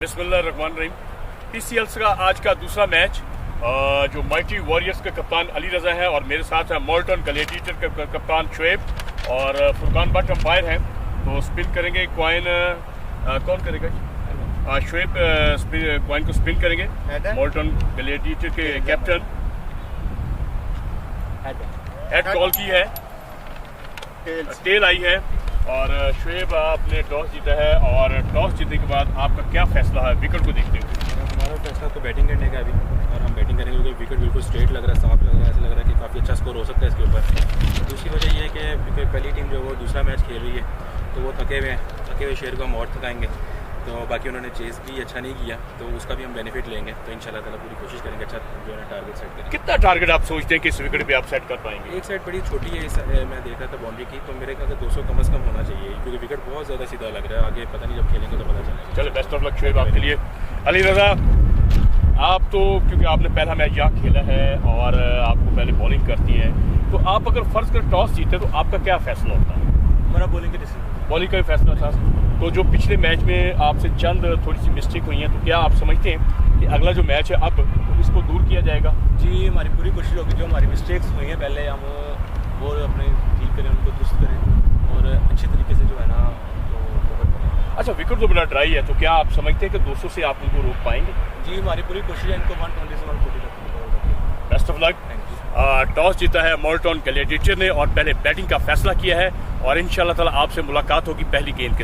बिस्मिल्लाहिर्रहमानिर्रहीम। पीसीएल का आज का दूसरा मैच जो माइटी वॉरियर्स के कप्तान अली रजा है और मेरे साथ है मोल्टन ग्लैडिएटर के कप्तान शुएब और फुरकान भट्ट अंपायर हैं। तो स्पिन करेंगे कॉइन, कौन करेगा? शुएब कॉइन को स्पिन करेंगे। मोल्टन ग्लैडिएटर के कैप्टन हेड कॉल की है, टेल आई है और शुएब आपने टॉस जीता है और टॉस जीतने के बाद आपका क्या फैसला है विकेट को देखते हुए? हमारा फैसला तो बैटिंग करने का अभी, और हम बैटिंग करेंगे क्योंकि विकेट बिल्कुल स्ट्रेट लग रहा है, साफ लग रहा है, ऐसा लग रहा है कि काफ़ी अच्छा स्कोर हो सकता है इसके ऊपर। दूसरी वजह ये है कि क्योंकि पहली टीम जो वो दूसरा मैच खेल रही है तो वो थके हुए शेर को हम और थकाएंगे, तो बाकी उन्होंने चेस भी अच्छा नहीं किया तो उसका भी हम बेनिफिट लेंगे। तो इंशाल्लाह ताला पूरी कोशिश करेंगे अच्छा जो है टारगेट सेट करें। कितना टारगेट आप सोचते हैं कि इस विकेट पे आप सेट कर पाएंगे? एक साइड बड़ी छोटी है, मैं देख रहा था बाउंड्री की, तो मेरे ख्याल से 200 कम से कम होना चाहिए क्योंकि विकेट बहुत ज़्यादा सीधा लग रहा है। आगे पता नहीं जब खेलेंगे तो पता चलेगा। चलो बेस्ट ऑफ लक शुएब आपके लिए। अली रजा, आप तो क्योंकि आपने पहला मैच यहाँ खेला है और आपको पहले बॉलिंग करती है, तो आप अगर फर्ज कर टॉस जीते तो आपका क्या फैसला होता है? हमारा बॉलिंग का डिसीजन, बॉलिंग का भी फैसला था। तो जो पिछले मैच में आपसे चंद थोड़ी सी मिस्टेक हुई हैं, तो क्या आप समझते हैं कि अगला जो मैच है अब इसको दूर किया जाएगा? जी हमारी पूरी कोशिश होगी जो हमारी मिस्टेक्स हुई हैं पहले हम वो अपने ठीक करें, उनको दुरुस्त करें और अच्छे तरीके से जो है ना तो कवर करें। अच्छा, विकेट तो बड़ा ड्राई है, तो क्या आप समझते हैं कि 200 से आप उनको रोक पाएंगे? जी हमारी पूरी कोशिश है इनको 120 से 140 तक। Best of luck. टॉस जीता है मोल्टन ग्लैडिएटर ने और पहले बैटिंग का फैसला किया है और इंशाल्लाह ताला आपसे मुलाकात होगी पहली गेंद के।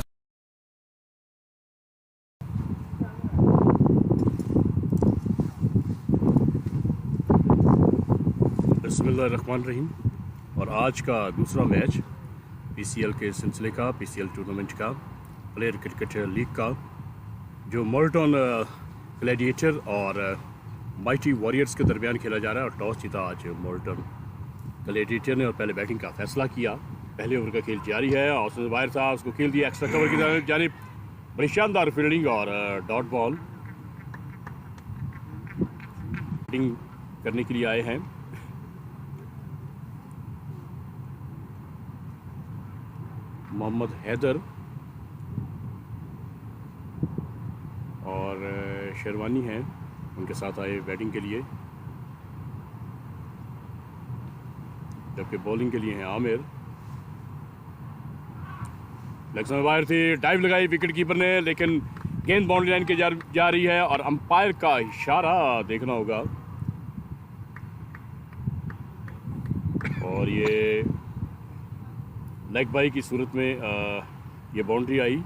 बिस्मिल्लाहिर्रहमानिर्रहीम। और आज का दूसरा मैच पीसीएल के सिलसिले का, पीसीएल टूर्नामेंट का, प्लेयर क्रिकेट लीग का, जो मोल्टन ग्लैडिएटर और माइटी वॉरियर्स के दरमियान खेला जा रहा है। और टॉस जीता आज मोल्टन ग्लैडिएटर ने और पहले बैटिंग का फैसला किया। पहले ओवर का खेल जारी है और उसने बाहर था, उसको खेल दिया एक्स्ट्रा कवर की जानिब। बड़ी शानदार फील्डिंग और डॉट बॉल बैटिंग करने के लिए आए हैं। मोहम्मद हैदर और शेरवानी हैं, उनके साथ आए बैटिंग के लिए, जबकि बॉलिंग के लिए हैं आमिर। लेग में बाहर थी, डाइव लगाई विकेट कीपर ने, लेकिन गेंद बाउंड्री लाइन के जा रही है और अंपायर का इशारा देखना होगा। और ये लेग बाई की सूरत में ये बाउंड्री आई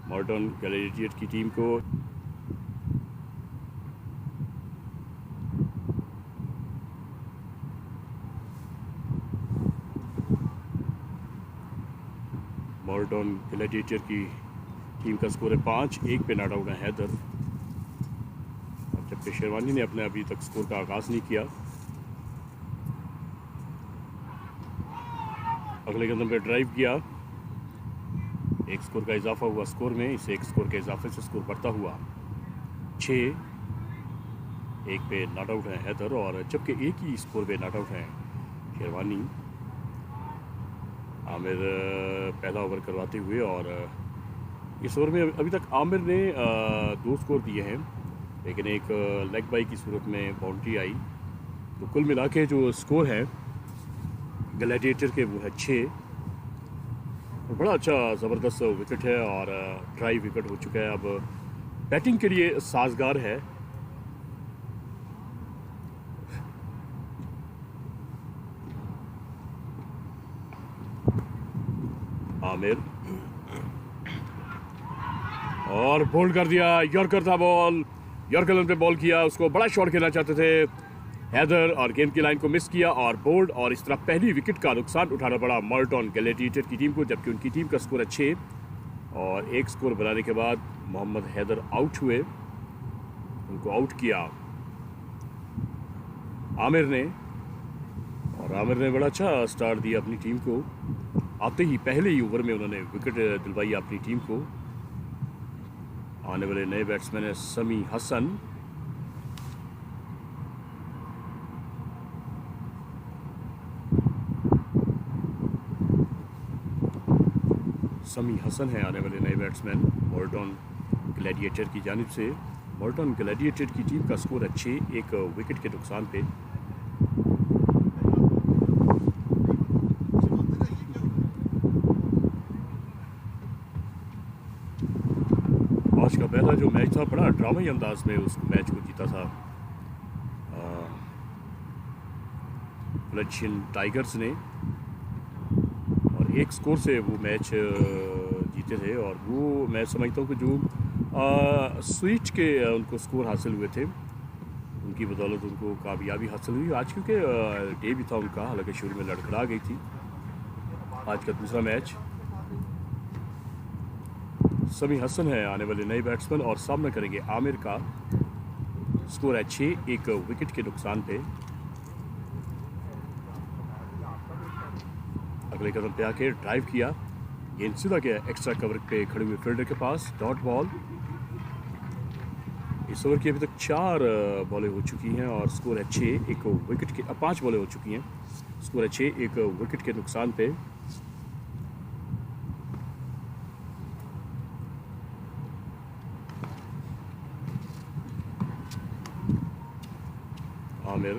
मोल्टन ग्लैडिएटर की टीम को। मोल्टन ग्लैडिएटर की टीम का स्कोर है 5-1 पे नॉट आउट है हैदर, जबकि शेरवानी ने अपने अभी तक स्कोर का आगाज़ नहीं किया। अगले कदम पे ड्राइव किया, एक स्कोर का इजाफा हुआ स्कोर में, इस एक स्कोर के इजाफे से स्कोर बढ़ता हुआ 6-1 पे नॉट आउट है हैदर, और जबकि एक ही स्कोर पे नॉट आउट है शेरवानी। आमिर पहला ओवर करवाते हुए, और इस ओवर में अभी तक आमिर ने 2 स्कोर दिए हैं, लेकिन एक लेग बाई की सूरत में बाउंड्री आई। तो कुल मिला के जो स्कोर है ग्लैडिएटर के वो है 6। बड़ा अच्छा ज़बरदस्त विकेट है और ट्राई विकेट हो चुका है, अब बैटिंग के लिए साजगार है। आमिर और बोल्ड कर दिया, यॉर्कर था बॉल, यॉर्कर पे बॉल किया, उसको बड़ा शॉट खेलना चाहते थे हैदर और गेंद की लाइन को मिस किया और बोल्ड, और इस तरह पहली विकेट का नुकसान उठाना पड़ा मोल्टन ग्लैडिएटर की टीम को, जबकि उनकी टीम का स्कोर है 6। और एक स्कोर बनाने के बाद मोहम्मद हैदर आउट हुए, उनको आउट किया आमिर ने, और आमिर ने बड़ा अच्छा स्टार्ट दिया अपनी टीम को। आते ही पहले ही ओवर में उन्होंने विकेट दिलवाई अपनी टीम को। आने वाले नए बैट्समैन है समी हसन, समी हसन है आने वाले नए बैट्समैन मोल्टन ग्लैडिएटर की जानिब से। मोल्टन ग्लैडिएटर की टीम का स्कोर है 6, 1 विकेट के नुकसान पे। आज का पहला जो मैच था बड़ा ड्रामाई अंदाज में उस मैच को जीता था फ्लशियन टाइगर्स ने, और 1 स्कोर से वो मैच जीते थे। और वो मैं समझता हूँ कि जो स्वीट के उनको स्कोर हासिल हुए थे, उनकी बदौलत उनको कामयाबी हासिल हुई आज, क्योंकि डे भी था उनका, हालांकि शुरू में लड़खड़ा गई थी। आज का दूसरा मैच, समी हसन है आने वाले नए बैट्समैन और सामना करेंगे आमिर का। स्कोर है 6, 1 विकेट के नुकसान पे। अगले कदम पे आके ड्राइव किया, गेंद सीधा गया एक्स्ट्रा कवर पे खड़े हुए फील्डर के पास, डॉट बॉल। इस ओवर की अभी तक 4 बॉलें हो चुकी हैं और स्कोर है 6, 1 विकेट के 5 बॉलें हो चुकी हैं, स्कोर है 6, 1 विकेट के नुकसान पे। आमिर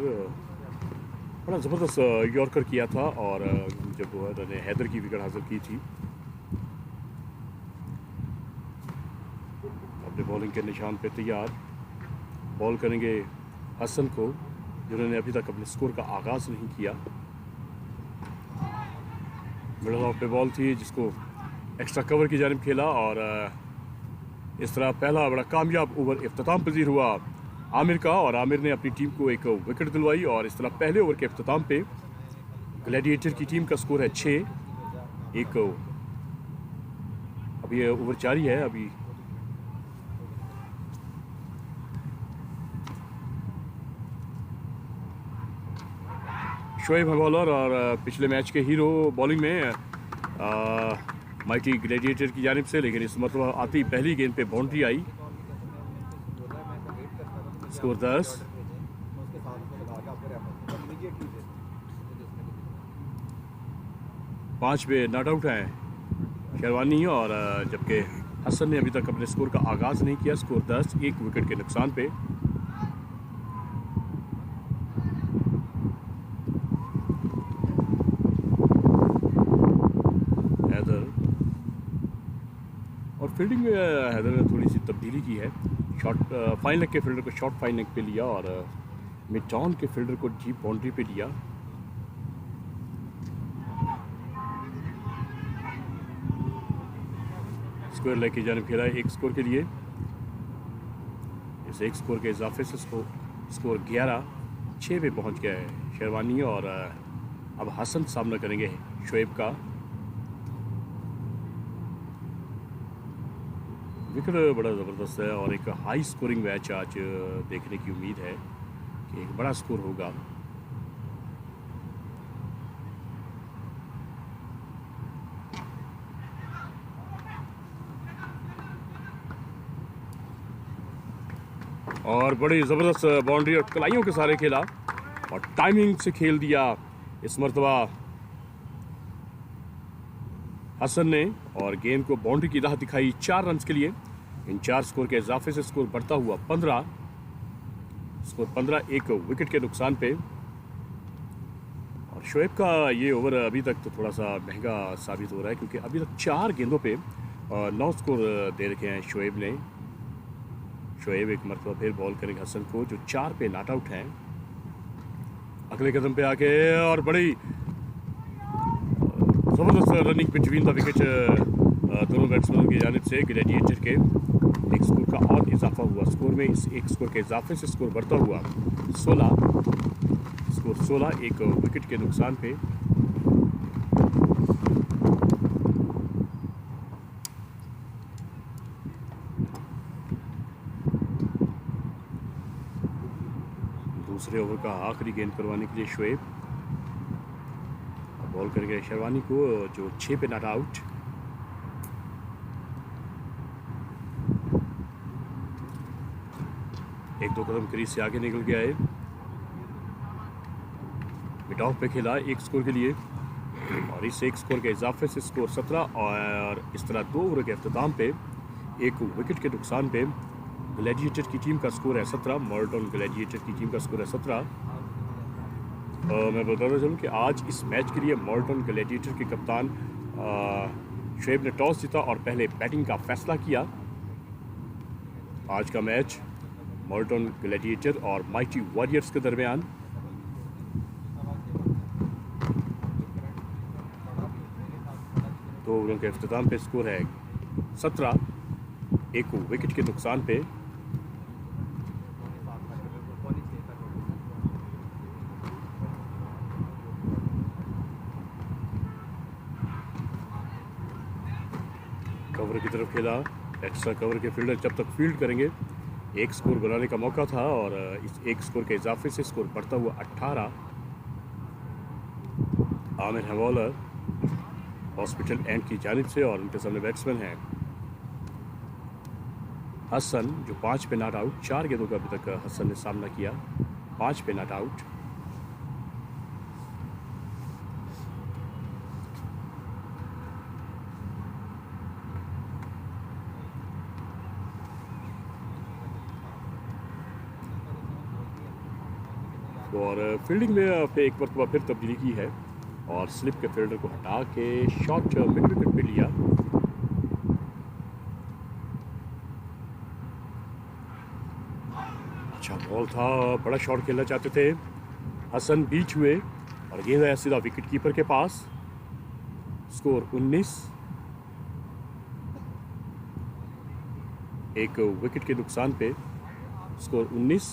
बड़ा ज़बरदस्त यॉर्कर किया था, और जब उन्होंने हैदर की विकेट हासिल की थी, अपने बॉलिंग के निशान पे तैयार। बॉल करेंगे हसन को, जिन्होंने अभी तक अपने स्कोर का आगाज़ नहीं किया। मिडल ऑफ पे बॉल थी जिसको एक्स्ट्रा कवर की जानिब खेला, और इस तरह पहला बड़ा कामयाब ओवर इख्तिताम पजीर हुआ आमिर का, और आमिर ने अपनी टीम को 1 विकेट दिलवाई। और इस तरह पहले ओवर के इख्तिताम पे ग्लैडिएटर की टीम का स्कोर है 6, 1। अभी ओवर जारी है। अभी शोएब है बॉलर, और पिछले मैच के हीरो बॉलिंग में माइटी ग्लैडिएटर की जानिब से, लेकिन इस मतलब आती ही पहली गेंद पे बाउंड्री आई। स्कोर 10। पाँच पे नॉट आउट हैं शेरवानी, और जबकि हसन ने अभी तक अपने स्कोर का आगाज़ नहीं किया। स्कोर 10, 1 विकेट के नुकसान पे। हैदर, और फील्डिंग में हैदर ने थोड़ी सी तब्दीली की है। शॉर्ट फाइन लेग के फील्डर को शॉर्ट फाइन लेग पे लिया, और मिड टाउन के फील्डर को डीप बाउंड्री पे लिया। स्क्वायर लेग की जानिब खेला 1 स्कोर के लिए। इस 1 स्कोर के इजाफे से स्कोर 11, 6 पे पहुंच गया है शेरवानी, और अब हसन सामना करेंगे शोएब का। विकेट बड़ा ज़बरदस्त है, और एक हाई स्कोरिंग मैच आज देखने की उम्मीद है कि एक बड़ा स्कोर होगा। और बड़ी ज़बरदस्त बाउंड्री और कलाइयों के सारे खेला, और टाइमिंग से खेल दिया इस मरतबा हसन ने, और गेंद को बाउंड्री की राह दिखाई 4 रन के लिए। इन 4 स्कोर के इजाफे से स्कोर बढ़ता हुआ 15, स्कोर 15, 1 विकेट के नुकसान पे। और शोएब का ये ओवर अभी तक तो थोड़ा सा महंगा साबित हो रहा है, क्योंकि अभी तक 4 गेंदों पे 9 स्कोर दे रखे हैं शोएब ने। शोएब एक मरतबा फिर बॉल करेंगे हसन को, जो 4 पे नॉट आउट हैं। अगले कदम पे आके और बड़ी ज़बरदस्त रनिंग बिटवीन द विकेट दोनों बैट्समैनों की जानिब से ग्लैडिएटर के। 1 स्कोर का और इजाफा हुआ स्कोर में। इस 1 स्कोर के इजाफे से स्कोर बढ़ता हुआ 16, स्कोर 16, 1 विकेट के नुकसान पे। दूसरे ओवर का आखिरी गेंद करवाने के लिए शोएब बॉल करेंगे शेरवानी को, जो 6 पे नॉट आउट। एक दो कदम क्रीज से आगे निकल गया है। मिड ऑफ पे खेला 1 स्कोर के लिए, और इस 1 स्कोर के इजाफे से स्कोर 17, और इस तरह 2 ओवर के अख्ताम पे एक विकेट के नुकसान पे ग्लैडिएटर की टीम का स्कोर है 17। मॉल्टन ग्लैडिएटर की टीम का स्कोर है 17। मैं बताना चलूँ कि आज इस मैच के लिए मॉल्टन ग्लैडिएटर के कप्तान शुएब ने टॉस जीता और पहले बैटिंग का फैसला किया। आज का मैच मॉल्टन ग्लैडिएटर और माइटी वॉरियर्स के दरमियान। तो ओवरों के अख्ताम पे स्कोर है 17, एक विकेट के नुकसान पे। कवर की तरफ खेला, एक्स्ट्रा कवर के फील्डर जब तक फील्ड करेंगे एक स्कोर बनाने का मौका था और इस एक स्कोर के इजाफे से स्कोर बढ़ता हुआ 18। आमिर है बॉलर हॉस्पिटल एंड की जानिब से और उनके सामने बैट्समैन हैं हसन जो 5 पे नॉट आउट। 4 गेंदों का अभी तक हसन ने सामना किया, 5 पे नॉट आउट। और फील्डिंग में पे एक मरतबा फिर तब्दीली की है और स्लिप के फील्डर को हटा के शॉट मिड विकेट पे लिया। अच्छा बॉल था, बड़ा शॉट खेलना चाहते थे हसन, बीच हुए और गेंद आया सीधा विकेट कीपर के पास। स्कोर 19, एक विकेट के नुकसान पे स्कोर 19।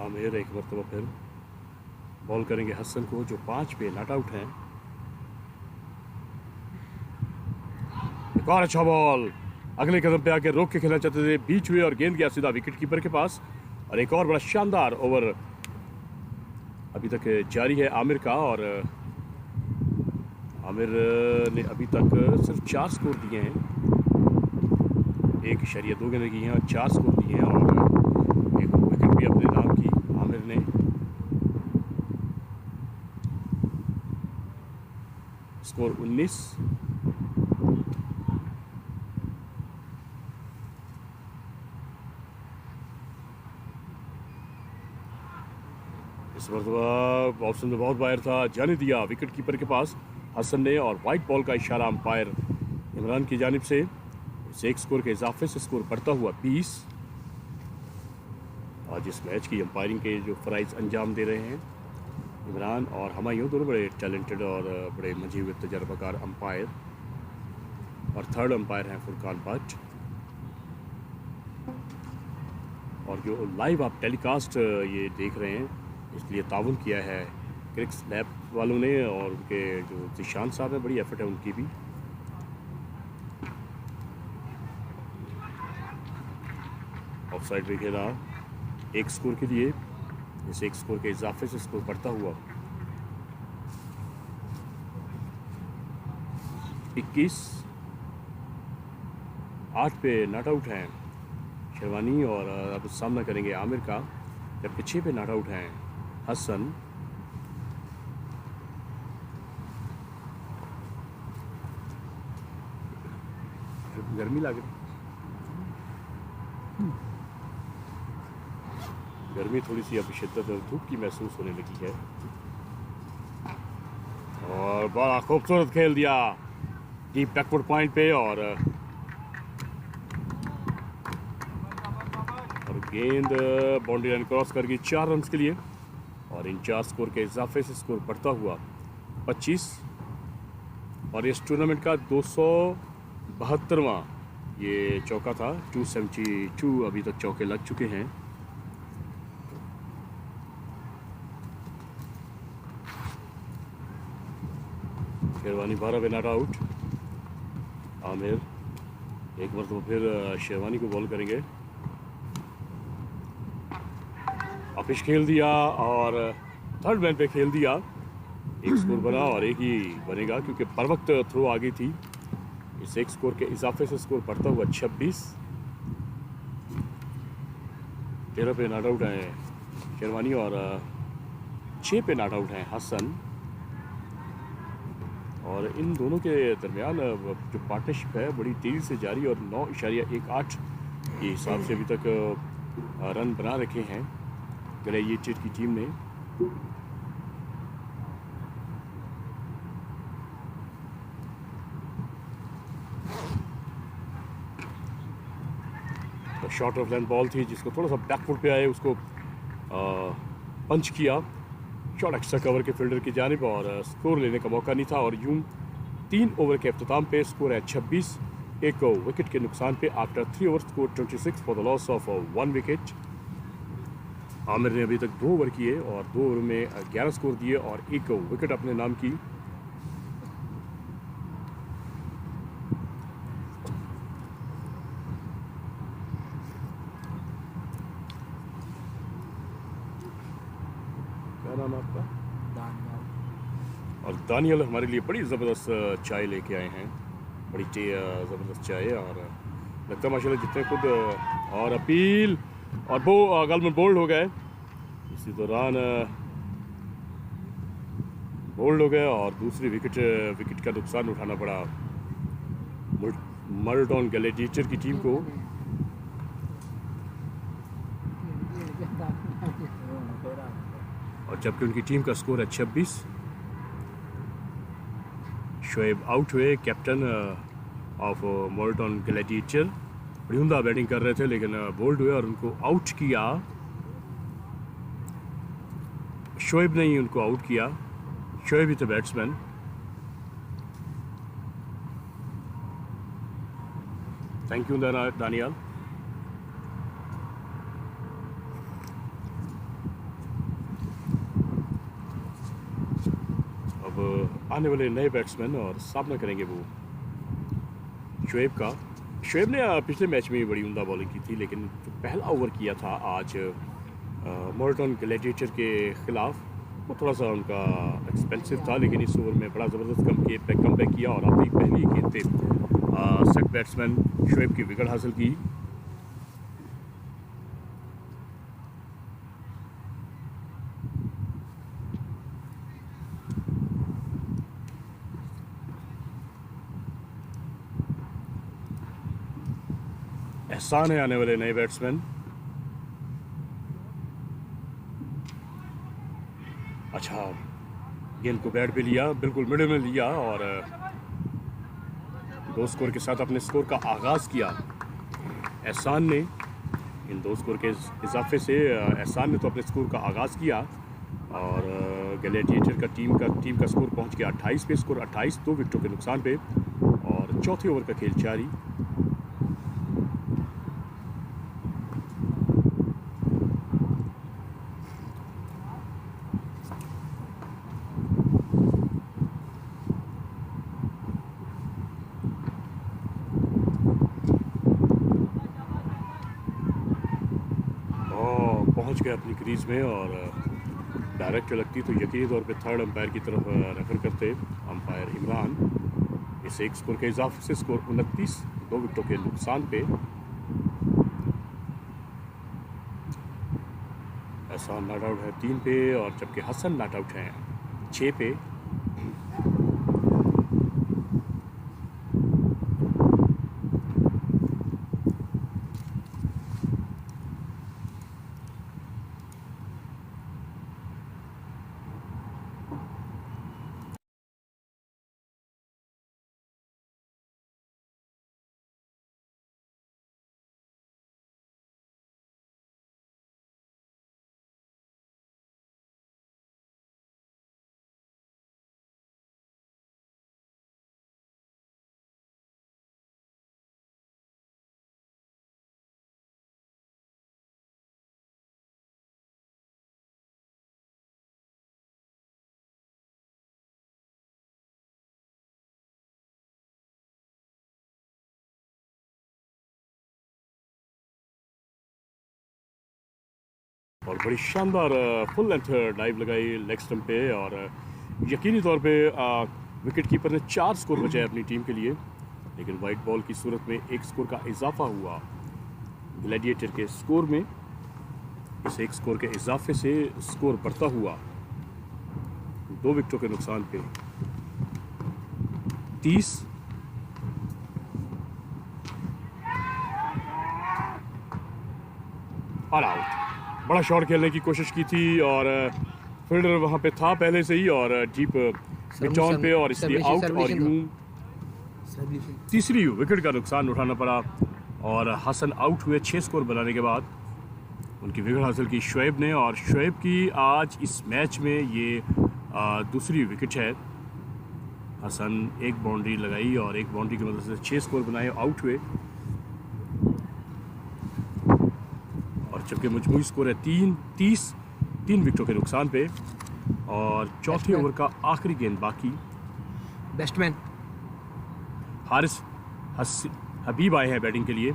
आमिर एक मरतबा फिर बॉल करेंगे हसन को जो 5 पे नॉट आउट हैं। एक और अच्छा बॉल अगले कदम पे आके रोक के खेलना चाहते थे, बीच हुए और गेंद गया सीधा विकेट कीपर के पास। और एक और बड़ा शानदार ओवर अभी तक जारी है आमिर का और आमिर ने अभी तक सिर्फ 4 स्कोर दिए हैं, 1.2 गेंदें की हैं और 4 स्कोर दिए हैं और एक विकेट भी अपने नाम की आमिर ने। स्कोर 19। इस मरतबा ऑप्शन में बहुत बाहर था, जाने दिया विकेट कीपर के पास हसन ने और वाइट बॉल का इशारा अंपायर इमरान की जानिब से। इस एक स्कोर के इजाफे से स्कोर बढ़ता हुआ 20। आज इस मैच की अंपायरिंग के जो फ़राइज़ अंजाम दे रहे हैं इमरान और हमायूं, दोनों बड़े टैलेंटेड और बड़े मंझे हुए तजर्बाकार अंपायर। और थर्ड अंपायर हैं फुरकान भट्ट। और जो लाइव आप टेलीकास्ट ये देख रहे हैं इसलिए ताउन किया है क्रिक्स लैब वालों ने और उनके जो जिशान साहब हैं, बड़ी एफर्ट है उनकी भी। ऑफ साइड पे खेला एक स्कोर के लिए, इस एक स्कोर के इजाफे से स्कोर बढ़ता हुआ 21। 8 पे नॉट आउट हैं शेरवानी और अब सामना करेंगे आमिर का, जबकि 6 पे नॉट आउट हैं हसन। गर्मी लग गर्मी थोड़ी सी अब शिद्दत धूप की महसूस होने लगी है। और बड़ा खूबसूरत खेल दिया डीप बैकवर्ड पॉइंट पे और गेंद बाउंड्री लाइन क्रॉस कर गई 4 रन के लिए और इन 4 स्कोर के इजाफे से स्कोर बढ़ता हुआ 25। और इस टूर्नामेंट का 272वां ये चौका था, 272 अभी तक चौके लग चुके हैं। शेरवानी 12 पे नॉट आउट। आमिर एक बार तो फिर शेरवानी को बॉल करेंगे। ऑफिस खेल दिया और थर्ड मैन पे खेल दिया, एक स्कोर बना और एक ही बनेगा क्योंकि पर वक्त थ्रो आ गई थी। इस एक स्कोर के इजाफे से स्कोर बढ़ता हुआ 26। 13 पे नॉट आउट हैं शेरवानी और 6 पे नॉट आउट हैं हसन। और इन दोनों के दरमियान जो पार्टनरशिप है बड़ी तेज़ी से जारी और 9.18 के हिसाब से अभी तक रन बना रखे हैं ग्लैडिएटर की टीम ने। तो शॉर्ट ऑफ लेंथ बॉल थी जिसको थोड़ा सा बैकफुट पे आए, उसको पंच किया शॉट एक्स्ट्रा कवर के फील्डर की जानिब और स्कोर लेने का मौका नहीं था। और यूं 3 ओवर के अख्ताम पे स्कोर है 26, एक विकेट के नुकसान पे। After 3 over score 26 for the loss of 1 wicket. Aamir ने अभी तक 2 ओवर किए और 2 ओवर में 11 स्कोर दिए और 1 विकेट अपने नाम की। क्या नाम है आपका? और दानियल हमारे लिए बड़ी ज़बरदस्त चाय लेके आए हैं, बड़ी ज़बरदस्त चाय। और लगता है माशाल्लाह जितने खुद और अपील और वो गालमन बोल्ड हो गए, इसी दौरान बोल्ड हो गए और दूसरी विकेट का नुकसान उठाना पड़ा मोल्टन ग्लैडिएटर की टीम को। और जबकि उनकी टीम का स्कोर है 26। शोएब आउट हुए, कैप्टन ऑफ मोल्टन ग्लैडिएटर। बड़ी उम्दा बैटिंग कर रहे थे लेकिन बोल्ड हुए और उनको आउट किया। शोएब ने ही उनको आउट किया, शोएब ही थे बैट्समैन। Thank you Daniyal. आने वाले नए बैट्समैन और सामना करेंगे वो शोएब का। शोएब ने पिछले मैच में बड़ी उम्दा बॉलिंग की थी लेकिन जो पहला ओवर किया था आज मोल्टन ग्लैडिएटर के ख़िलाफ़ वो थोड़ा सा उनका एक्सपेंसिव था, लेकिन इस ओवर में बड़ा ज़बरदस्त कम बैक किया और अपनी पहली गेंद पे सेट बैट्समैन शोएब की विकेट हासिल की। एहसान है आने वाले नए बैट्समैन। अच्छा, गेंद को बैट पे लिया, बिल्कुल मिडिल में लिया और 2 स्कोर के साथ अपने स्कोर का आगाज़ किया एहसान ने। इन 2 स्कोर के इजाफे से एहसान ने तो अपने स्कोर का आगाज़ किया और ग्लैडिएटर का टीम का स्कोर पहुंच गया 28 पे। स्कोर 28, 2 विकेटों के नुकसान पे और चौथे ओवर का खेल जारी। पहुंच गया अपनी क्रीज में और डायरेक्ट लगती तो यकीनी तौर पे थर्ड अंपायर की तरफ रेफर करते अंपायर इमरान। इस 1 स्कोर के इजाफे से स्कोर 29, 2 विकेटों के नुकसान पे। एहसान नॉट आउट है 3 पे और जबकि हसन नॉट आउट हैं 6 पे। और बड़ी शानदार फुल लेंथ ड्राइव लगाई लेग स्टंप पे और यकीनी तौर पे विकेट कीपर ने 4 स्कोर बचाए अपनी टीम के लिए, लेकिन वाइट बॉल की सूरत में 1 स्कोर का इजाफा हुआ ग्लैडिएटर के स्कोर में। इस एक स्कोर के इजाफे से स्कोर बढ़ता हुआ 2 विकेटों के नुकसान पे 30। All out. बड़ा शॉट खेलने की कोशिश की थी और फील्डर वहां पे था पहले से ही और डीप मिड ऑन पे और इसलिए आउट और यूं तीसरी विकेट का नुकसान उठाना पड़ा और हसन आउट हुए 6 स्कोर बनाने के बाद। उनकी विकेट हासिल की शोएब ने और शोएब की आज इस मैच में ये दूसरी विकेट है। हसन एक बाउंड्री लगाई और एक बाउंड्री की मदद से 6 स्कोर बनाए, आउट हुए और जबकि मजमूई स्कोर है 30 3 विकेटों के नुकसान पे और चौथे ओवर का आखिरी गेंद बाकी। बैट्समैन हारिस हबीब आए हैं बैटिंग के लिए।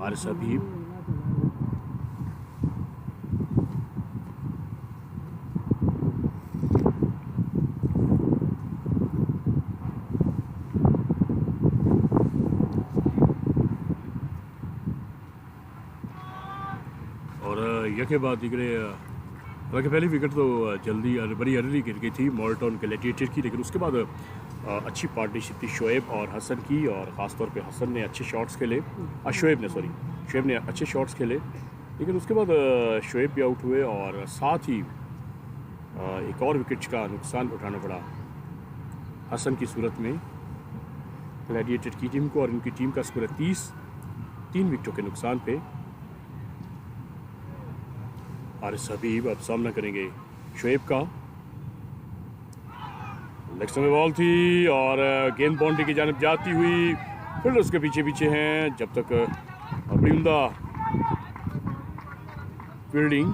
हारिस हबीब और यके बाद दिगरे हालांकि पहली विकेट तो जल्दी बड़ी अर्ली गिर गई थी मॉल्टन ग्लैडिएटर की, लेकिन उसके बाद अच्छी पार्टनरशिप थी शोएब और हसन की और ख़ासतौर पे हसन ने अच्छे शॉट्स खेले, शोएब ने अच्छे शॉट्स खेले, लेकिन उसके बाद शोएब भी आउट हुए और साथ ही एक और विकेट का नुकसान उठाना पड़ा हसन की सूरत में ग्लैडिएटर की टीम को और उनकी टीम का स्कोर है 30 3 विकेटों के नुकसान पे। हारिस हबीब अब सामना करेंगे शोएब का। नेक्स्ट में बॉल थी और गेंद बाउंड्री की जानिब जाती हुई, फिर उसके पीछे पीछे हैं जब तक बड़ी उम्दा फील्डिंग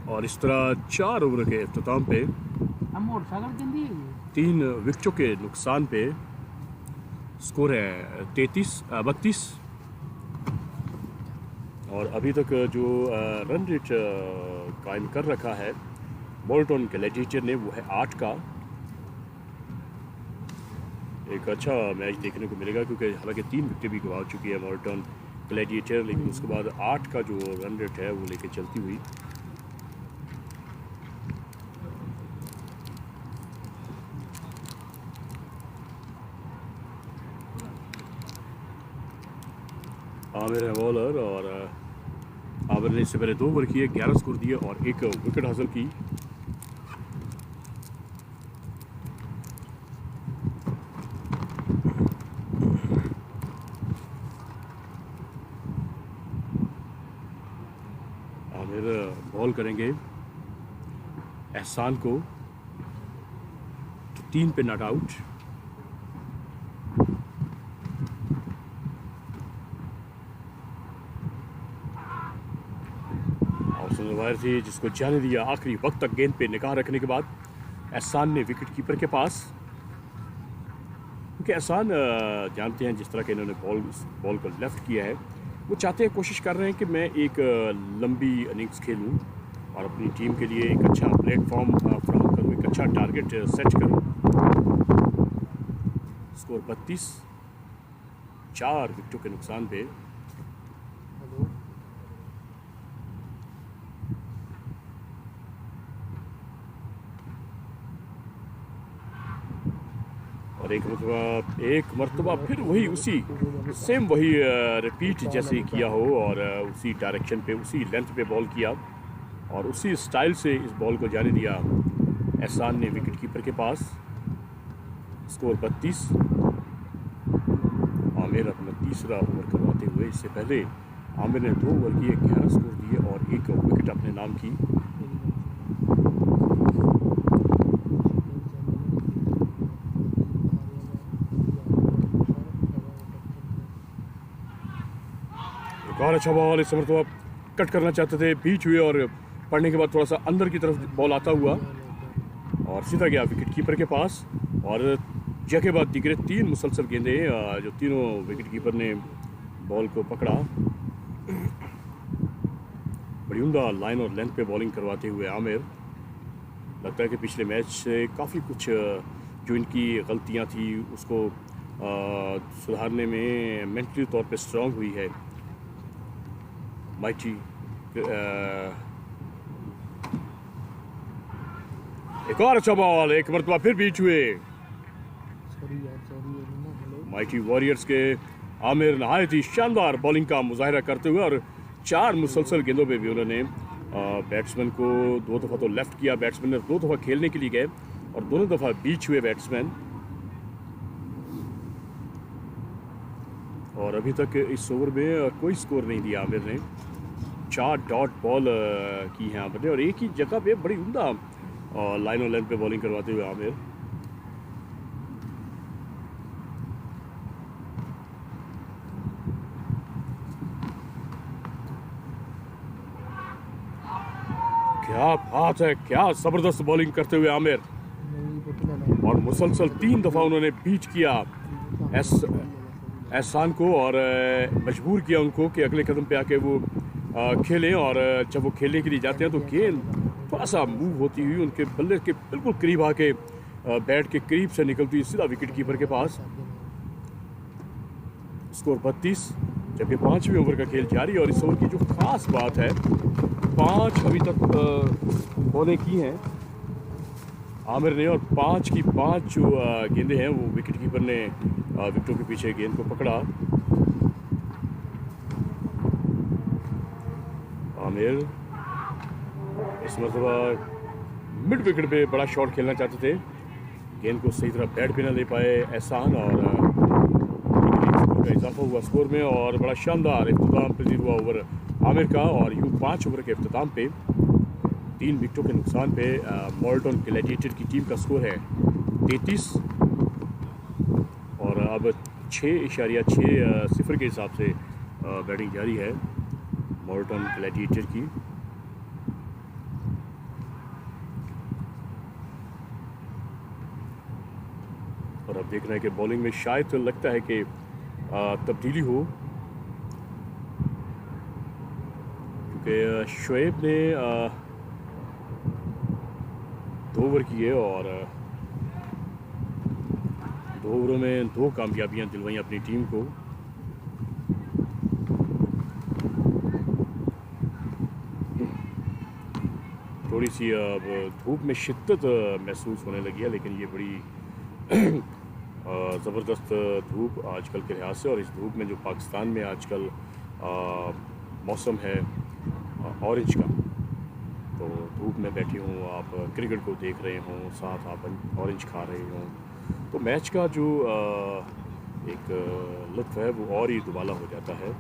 और इस तरह 4 ओवर के इख्तिताम पे 3 विकेटों के नुकसान पे स्कोर है 32 और अभी तक जो रन रेट कायम कर रखा है मॉल्टन ग्लैडिएटर ने वो है 8 का। एक अच्छा मैच देखने को मिलेगा क्योंकि हालांकि 3 विकेटें भी गंवा चुकी है मॉल्टन ग्लैडिएटर, लेकिन उसके बाद 8 का जो रन रेट है वो लेके चलती हुई। आमिर है बॉलर और आमिर ने इससे पहले 2 ओवर किए, 11 स्कोर दिए और 1 विकेट हासिल की। आमिर बॉल करेंगे एहसान को, तो 3 पे नॉट आउट। वायर थी जिसको जाने दिया आखिरी वक्त तक गेंद पे निगाह रखने के बाद एहसान ने विकेट कीपर के पास, क्योंकि एहसान जानते हैं जिस तरह के इन्होंने बॉल को लेफ्ट किया है, वो चाहते हैं, कोशिश कर रहे हैं कि मैं एक लंबी इनिंग्स खेलूं और अपनी टीम के लिए एक अच्छा प्लेटफॉर्म फराहम करूं, एक अच्छा टारगेट सेट करूं। स्कोर 32 4 विकेटों के नुकसान पे। और एक मरतबा फिर वही उसी सेम वही रिपीट जैसे ही किया हो और उसी डायरेक्शन पे उसी लेंथ पे बॉल किया और उसी स्टाइल से इस बॉल को जाने दिया एहसान ने विकेट कीपर के पास। स्कोर 32। आमिर अपना तीसरा ओवर करवाते हुए, इससे पहले आमिर ने 2 ओवर किए, 11 स्कोर दिए और 1 विकेट अपने नाम की। और अच्छा बॉल इस मरतबा कट करना चाहते थे, बीच हुए और पड़ने के बाद थोड़ा सा अंदर की तरफ बॉल आता हुआ और सीधा गया विकेट कीपर के पास और जगह बाद दिगरे 3 मुसलसल गेंदें जो तीनों विकेट कीपर ने बॉल को पकड़ा। बड़ी उम्दा लाइन और लेंथ पे बॉलिंग करवाते हुए आमिर, लगता है कि पिछले मैच से काफ़ी कुछ जो इनकी गलतियां थी उसको सुधारने में मेंटली तौर पे स्ट्रांग हुई है। माइटी एक और अच्छा बॉल, एक मरतबा फिर बीच हुए। माइटी वॉरियर्स के आमिर नहायत ही शानदार बॉलिंग का मुजाहिरा करते हुए और 4 मुसलसल गेंदों पे भी उन्होंने बैट्समैन को 2 दफ़ा तो लेफ्ट किया, बैट्समैन ने 2 दफ़ा खेलने के लिए गए और दोनों दफ़ा बीच हुए बैट्समैन। और अभी तक इस ओवर में कोई स्कोर नहीं दिया आमिर ने। 4 डॉट बॉल की हैं आमिर ने और एक ही जगह पे बड़ी उम्दा लाइन और लेंथ पे बॉलिंग करवाते हुए आमिर। क्या बात है, क्या जबरदस्त बॉलिंग करते हुए आमिर और मुसलसल 3 दफ़ा उन्होंने बीट किया एहसान को और मजबूर किया उनको कि अगले कदम पे आके वो खेलें। और जब वो खेलने के लिए जाते हैं तो गेंद थोड़ा सा मूव होती हुई उनके बल्ले के बिल्कुल करीब आके बैट के करीब से निकलती हुई सीधा विकेट कीपर के पास। स्कोर 32, जबकि 5वें ओवर का खेल जारी। और इस ओवर की जो खास बात है, 5 अभी तक बॉलें की हैं आमिर ने और 5 की 5 जो गेंदें हैं वो विकेट कीपर ने विकेटों के पीछे गेंद को पकड़ा। आमिर इस मरतबा मिड विकेट पे बड़ा शॉट खेलना चाहते थे, गेंद को सही तरह बैट पे ना ले पाए एहसान और स्कोर का इजाफा हुआ स्कोर में। और बड़ा शानदार इख्तिताम पजीर हुआ ओवर आमिर का। और यूँ 5 ओवर के इख्तिताम पे 3 विकेटों के नुकसान पे मोल्टन ग्लैडिएटर की टीम का स्कोर है 33 और अब 6.6 के हिसाब से बैटिंग जारी है मोल्टन ग्लैडिएटर की। और अब देखना है कि बॉलिंग में शायद तो लगता है कि तब्दीली हो, क्योंकि शुएब ने 2 ओवर किए और 2 ओवरों में 2 कामयाबियां दिलवाई अपनी टीम को। थोड़ी सी अब धूप में शिद्दत महसूस होने लगी है, लेकिन ये बड़ी ज़बरदस्त धूप आजकल के लिहाज से। और इस धूप में जो पाकिस्तान में आजकल मौसम है ऑरेंज का, तो धूप में बैठे हों आप, क्रिकेट को देख रहे हों, साथ आप ऑरेंज खा रहे हों, तो मैच का जो एक लुत्फ़ है वो और ही दुबाला हो जाता है।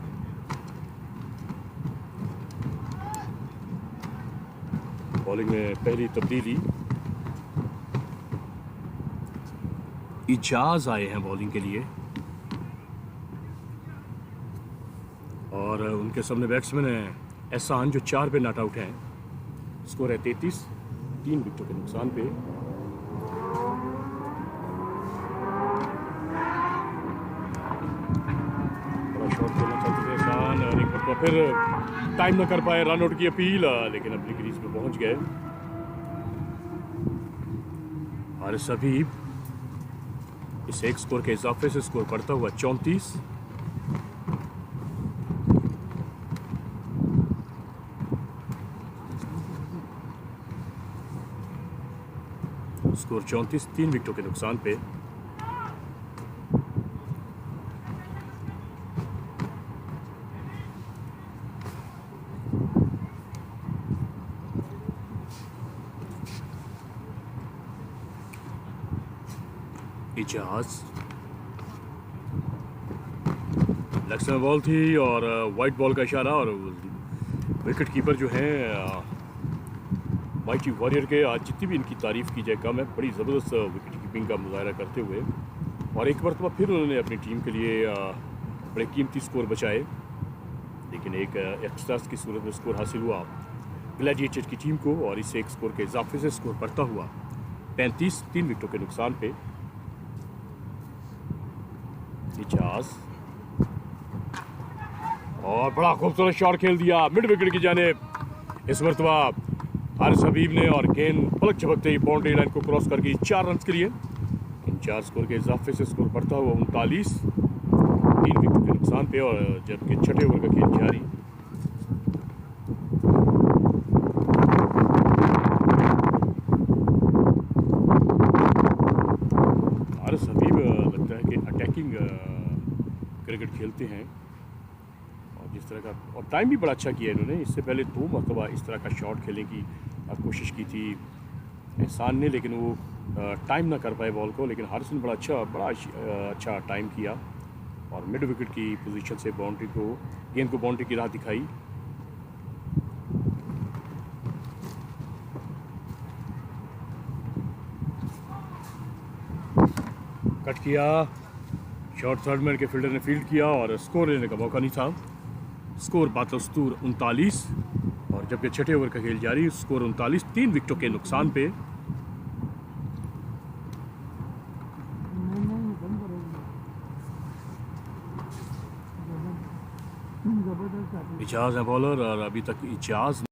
बॉलिंग में पहली तब्दीली, इजाज आए हैं बॉलिंग के लिए और उनके सामने बैट्समैन है एहसान जो 4 पे नॉट आउट हैं। स्कोर है 33, 3 विकेटों के नुकसान पे। बड़ा शॉट खेलना चाहते थे एहसान और एक बार फिर टाइम न कर पाए, रन आउट की अपील, लेकिन अपनी क्रीज पे पहुंच गए। हारिस हबीब इस एक स्कोर के इजाफे से स्कोर बढ़ता हुआ 34। स्कोर 34, 3 विकेटों के नुकसान पे। इजाज लेग में बॉल थी और वाइट बॉल का इशारा और विकेट कीपर जो है माइटी वॉरियर के, आज जितनी भी इनकी तारीफ़ की जाए कम है। बड़ी ज़बरदस्त विकेट कीपिंग का मुजाहरा करते हुए और एक मरतबा फिर उन्होंने अपनी टीम के लिए बड़े कीमती स्कोर बचाए, लेकिन एक एक्स्ट्रास की सूरत में स्कोर हासिल हुआ ग्लैडिएटर की टीम को और इस एक स्कोर के इजाफे से स्कोर बढ़ता हुआ 35, 3 विकेटों के नुकसान पे। इजाज और बड़ा खूबसूरत शॉट खेल दिया मिड विकेट की जानिब इस मरतबा हारिस हबीब ने और गेंद पलक झपकते ही बाउंड्री लाइन को क्रॉस करके 4 रन के लिए इन 4 स्कोर के इजाफे से स्कोर बढ़ता हुआ 39, 3 विकेट के नुकसान पे, और जबकि छठे ओवर का खेल जारी। हारिस हबीब लगता है कि अटैकिंग क्रिकेट खेलते हैं, और जिस तरह का, और टाइम भी बड़ा अच्छा किया इन्होंने। इससे पहले 2 मरतबा इस तरह का शॉट खेलने की कोशिश की थी एहसान ने, लेकिन वो टाइम ना कर पाए बॉल को। लेकिन हारिस ने बड़ा अच्छा टाइम किया और मिड विकेट की पोजीशन से गेंद को बाउंड्री की राह दिखाई। कट किया, शॉर्ट थर्ड मैन के फील्डर ने फील्ड किया और स्कोर लेने का मौका नहीं था। स्कोर बातस्तूर 39, और जबकि छठे ओवर का खेल जारी। स्कोर 39, 3 विकेटों के नुकसान पे। इजाज है बॉलर, और अभी तक इजाज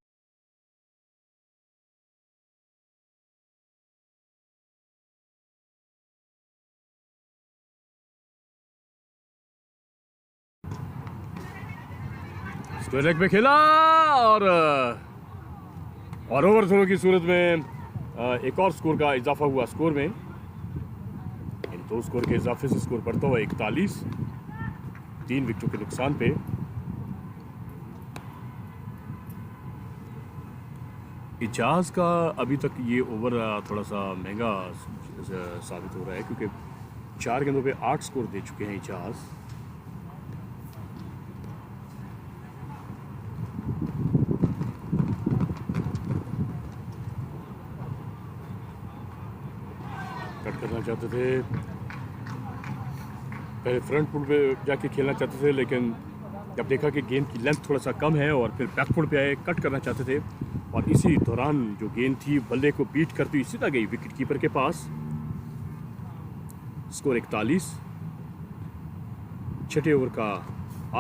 स्क्वायर लेग पे खेला, और ओवर थ्रो की सूरत में एक और स्कोर का इजाफा हुआ स्कोर में। इन 2 स्कोर के इजाफे से स्कोर बढ़ता हुआ 41, 3 विकेटों के नुकसान पे। इजाज का अभी तक ये ओवर थोड़ा सा महंगा साबित हो रहा है, क्योंकि 4 गेंदों पे 8 स्कोर दे चुके हैं इजाज। कट करना चाहते थे, पहले फ्रंट फुट पे जाके खेलना चाहते थे, लेकिन जब देखा कि गेंद की लेंथ थोड़ा सा कम है और फिर बैक फुट पे आए, कट करना चाहते थे, और इसी दौरान जो गेंद थी बल्ले को बीट करती हुई सीधा गई विकेट कीपर के पास। स्कोर 41, छठे ओवर का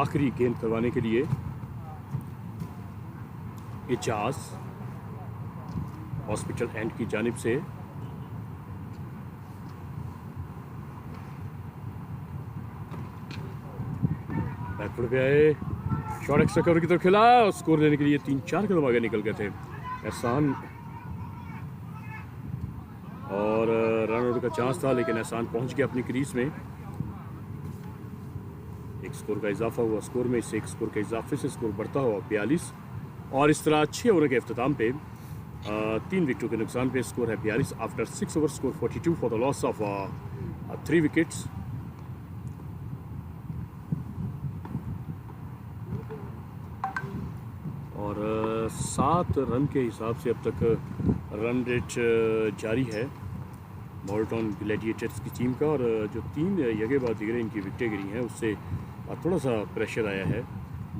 आखिरी गेंद करवाने के लिए इजाज हॉस्पिटल एंड की जानिब से बैकफुट पे आए, शॉर्ट एक्स्ट्रा कवर की तरफ खेला, स्कोर लेने के लिए 3-4 कदम आगे निकल गए थे एहसान, और रन आउट का चांस था, लेकिन एहसान पहुंच गया अपनी क्रीज में। एक स्कोर का इजाफा हुआ स्कोर में, इससे एक स्कोर के इजाफे से स्कोर बढ़ता हुआ 42, और इस तरह 6 ओवर के अख्ताम पे 3 विकेटों के नुकसान पे स्कोर है 42 after 6 over. Score 42 for the loss of 3 wickets. और 7 रन के हिसाब से अब तक रन रेट जारी है मोल्टन ग्लैडिएटर्स की टीम का, और जो 3 यगेबाज दिगरे इनकी विकेटें गिरी हैं, उससे थोड़ा सा प्रेशर आया है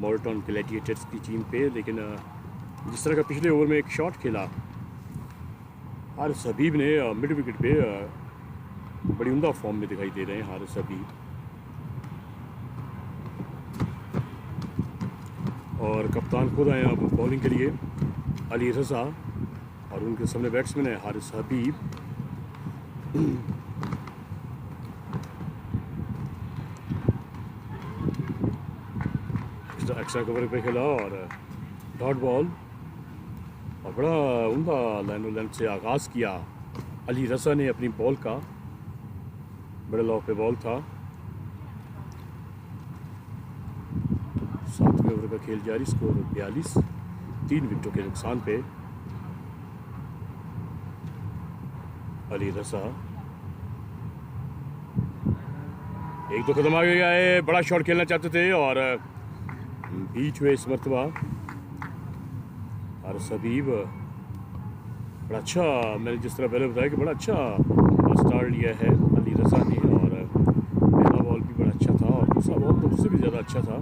मोल्टन ग्लैडिएटर्स की टीम पे। लेकिन जिस तरह का पिछले ओवर में एक शॉट खेला हारिस हबीब ने मिड विकेट पे, बड़ी उम्दा फॉर्म में दिखाई दे रहे हैं हारिस हबीब। और कप्तान खुद आए अब बॉलिंग के लिए, अली रज़ा, और उनके सामने बैट्समैन है हारिस हबीब। एक्स्ट्रा कवर पे खेला और डॉट बॉल, और बड़ा उम्दा लाइन लेंथ से आगाज़ किया अली रज़ा ने अपनी बॉल का। बड़े लॉ पे बॉल था, 7वें ओवर का खेल जारी। स्कोर 42, 3 विकेटों के नुकसान पे। अली रज़ा 1-2 कदम आगे गए, बड़ा शॉट खेलना चाहते थे और बीच में इस मरतबा हारिस हबीब बड़ा अच्छा, मैंने जिस तरह पहले बताया कि बड़ा अच्छा स्टार्ट लिया है अली रज़ा ने, और पहला बॉल भी बड़ा अच्छा था और दूसरा बॉल तो उससे भी ज़्यादा अच्छा था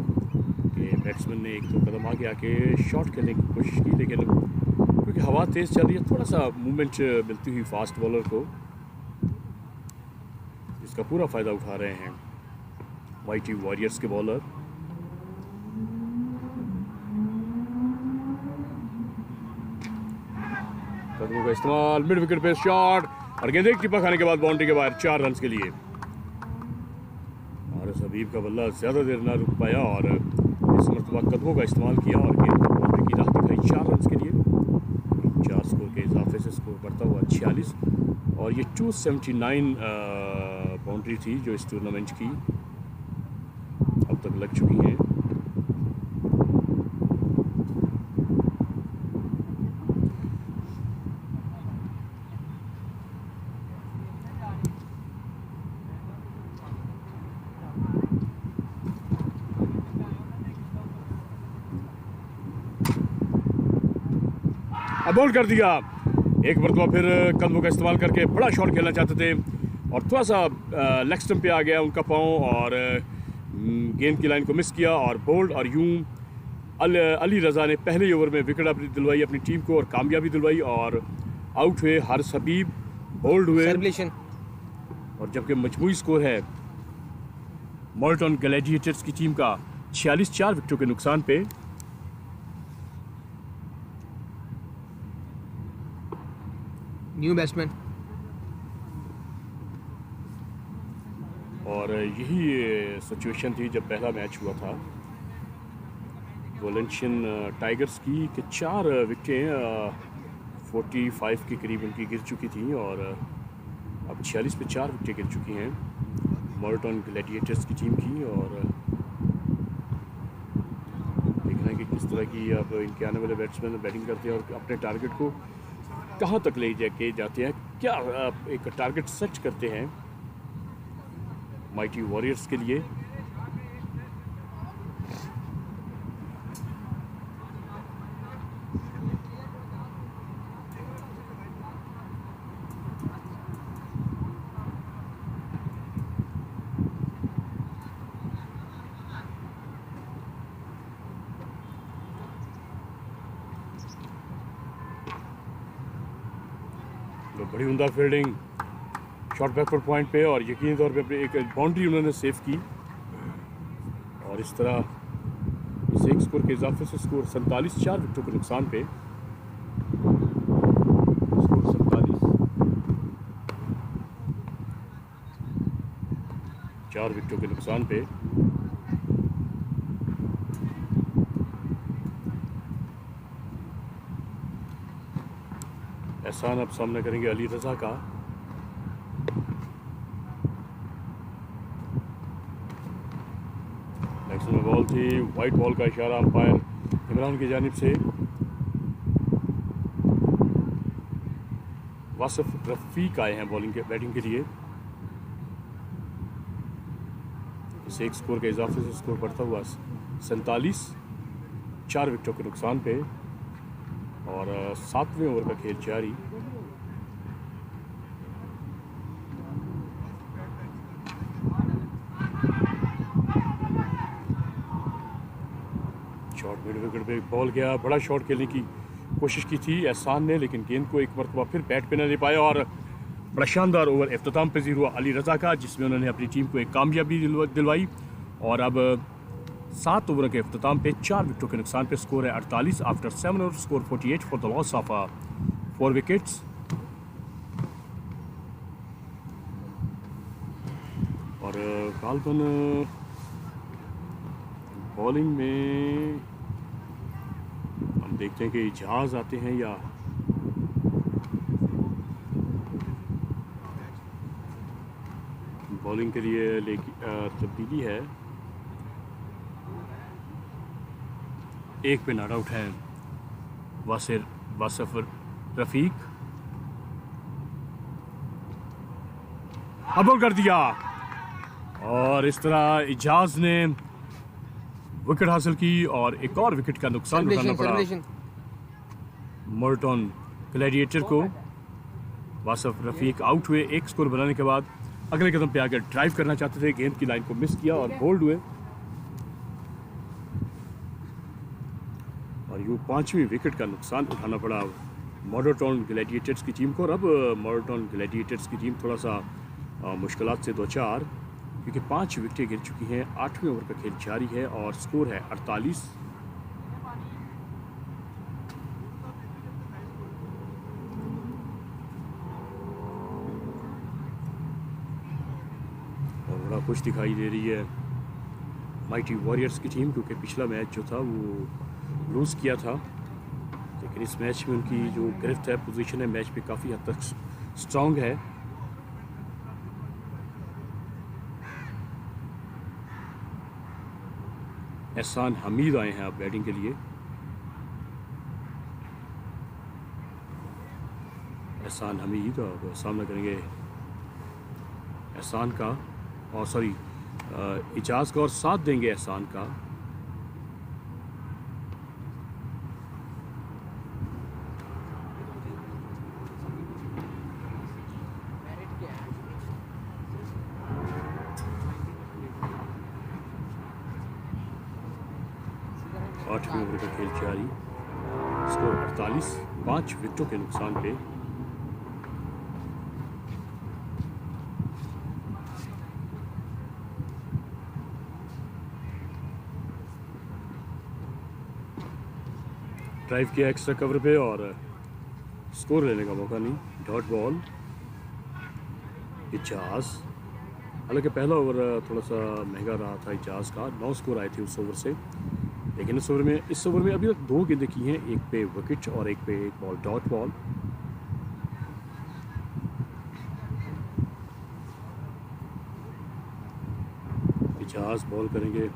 कि बैट्समैन ने 1-2 कदम आगे आके शॉट खेलने की कोशिश की, लेकिन क्योंकि हवा तेज़ चल रही है, थोड़ा सा मूवमेंट मिलती हुई फास्ट बॉलर को, जिसका पूरा फ़ायदा उठा रहे हैं वाईटी वॉरियर्स के बॉलर। कदमों का इस्तेमाल, मिड विकेट पे शॉट, और गेंद एक टिप्पा खाने के बाद बाउंड्री के बाहर 4 रन के लिए। और हबीब का बल्ला ज़्यादा देर ना रुक पाया और इस मरतबा कदमों का इस्तेमाल किया और गेंद को बाउंड्री की राह दिखाई 4 रन के लिए। 4 स्कोर के इजाफे से स्कोर बढ़ता हुआ 46 और ये 279 बाउंड्री थी जो इस टूर्नामेंट की अब तक लग चुकी हैं। अब बॉल कर दिया। एक मरतबा फिर कदमों का इस्तेमाल करके बड़ा शॉट खेलना चाहते थे और थोड़ा सा लेग स्टंप पे आ गया उनका पाँव और गेंद की लाइन को मिस किया और बोल्ड। और यूं अली रज़ा ने पहले ही ओवर में विकेट अपनी दिलवाई अपनी टीम को और कामयाबी दिलवाई और आउट हुए हारिस हबीब, बोल्ड हुए। और जबकि मजमूई स्कोर है मोल्टन ग्लैडिएटर्स की टीम का 46 4 विकेटों के नुकसान पे। न्यू बैट्समैन और यही सिचुएशन थी जब पहला मैच हुआ था वोलेंशियन टाइगर्स की कि 4 विकेटें 45 के करीब उनकी गिर चुकी थी और अब 46 पे 4 विकेटें गिर चुकी हैं मोल्टन ग्लैडिएटर्स की टीम की। और देखना है कि किस तरह की अब इनके आने वाले बैट्समैन बैटिंग करते हैं और अपने टारगेट को कहाँ तक ले जाके जाते हैं, क्या एक टारगेट सेट करते हैं माइटी वॉरियर्स के लिए। बड़ी उम्दा फील्डिंग शॉट बैकवर्ड पॉइंट पे और यकीनी तौर पे अपनी एक बाउंड्री उन्होंने सेव की और इस तरह इस एक स्कोर के इजाफे से स्कोर 47 4 विकेटों के नुकसान पे। स्कोर 47 4 विकेटों के नुकसान पे। एहसान अब सामना करेंगे अली रज़ा का। नेक्स्ट में बॉल थी, वाइट बॉल का इशारा अंपायर इमरान की जानिब से। वासिफ रफ़ीक आए हैं बॉलिंग के बैटिंग के लिए। इस एक स्कोर के इजाफे से स्कोर बढ़ता हुआ 47 4 विकेटों के नुकसान पे और 7वें ओवर का खेल जारी। शॉट मिड विकेट पे बॉल गया, बड़ा शॉट खेलने की कोशिश की थी एहसान ने लेकिन गेंद को एक मरतबा फिर बैट पे न ले पाया और बड़ा शानदार ओवर इख्तिताम पजीर हुआ अली रज़ा का जिसमें उन्होंने अपनी टीम को एक कामयाबी दिलवाई। और अब 7 ओवर के इख्तिताम पे 4 विकेटों के नुकसान पे स्कोर है 48 after 7 over score 48 for the loss of 4 wickets. और गालबन बॉलिंग में हम देखते हैं कि जहाज आते हैं या बॉलिंग के लिए तब्दीली है। एक पे नॉट आउट है वासिफ रफ़ीक। अब बॉल कर दिया और इस तरह इजाज ने विकेट हासिल की और एक और विकेट का नुकसान उठाना पड़ा मोल्टन ग्लैडिएटर को। वासिफ रफ़ीक आउट हुए एक स्कोर बनाने के बाद अगले कदम पे आकर ड्राइव करना चाहते थे, गेंद की लाइन को मिस किया और बोल्ड हुए और यूँ 5वीं विकेट का नुकसान उठाना पड़ा मोल्टन ग्लैडिएटर्स की टीम को। और अब मोल्टन ग्लैडिएटर्स की टीम थोड़ा सा मुश्किलात से 2-4 क्योंकि 5 विकेटें गिर चुकी हैं। 8वें ओवर का खेल जारी है और स्कोर है 48। थोड़ा खुश दिखाई दे रही है माइटी वॉरियर्स की टीम, क्योंकि पिछला मैच जो था वो लूज़ किया था, लेकिन इस मैच में उनकी जो गिरफ्त है, पोजीशन है मैच पे काफ़ी हद तक स्ट्रॉन्ग है। एहसान हमीद आए हैं अब बैटिंग के लिए। एहसान हमीद अब सामना करेंगे एहसान का, और सॉरी इजाज़ का, और साथ देंगे एहसान का। आठवीं ओवर का खेल जारी, स्कोर 48, 5 विकेटों के नुकसान पे। ड्राइव किया एक्स्ट्रा कवर पे और स्कोर लेने का मौका नहीं, डॉट बॉल। इजाज़, हालांकि पहला ओवर थोड़ा सा महंगा रहा था इजाज़ का, 9 स्कोर आए थे उस ओवर से, लेकिन इस ओवर में अभी तक 2 गेंदें की हैं, एक पे विकेट और एक पे एक ball dot ball. Ejaz ball करेंगे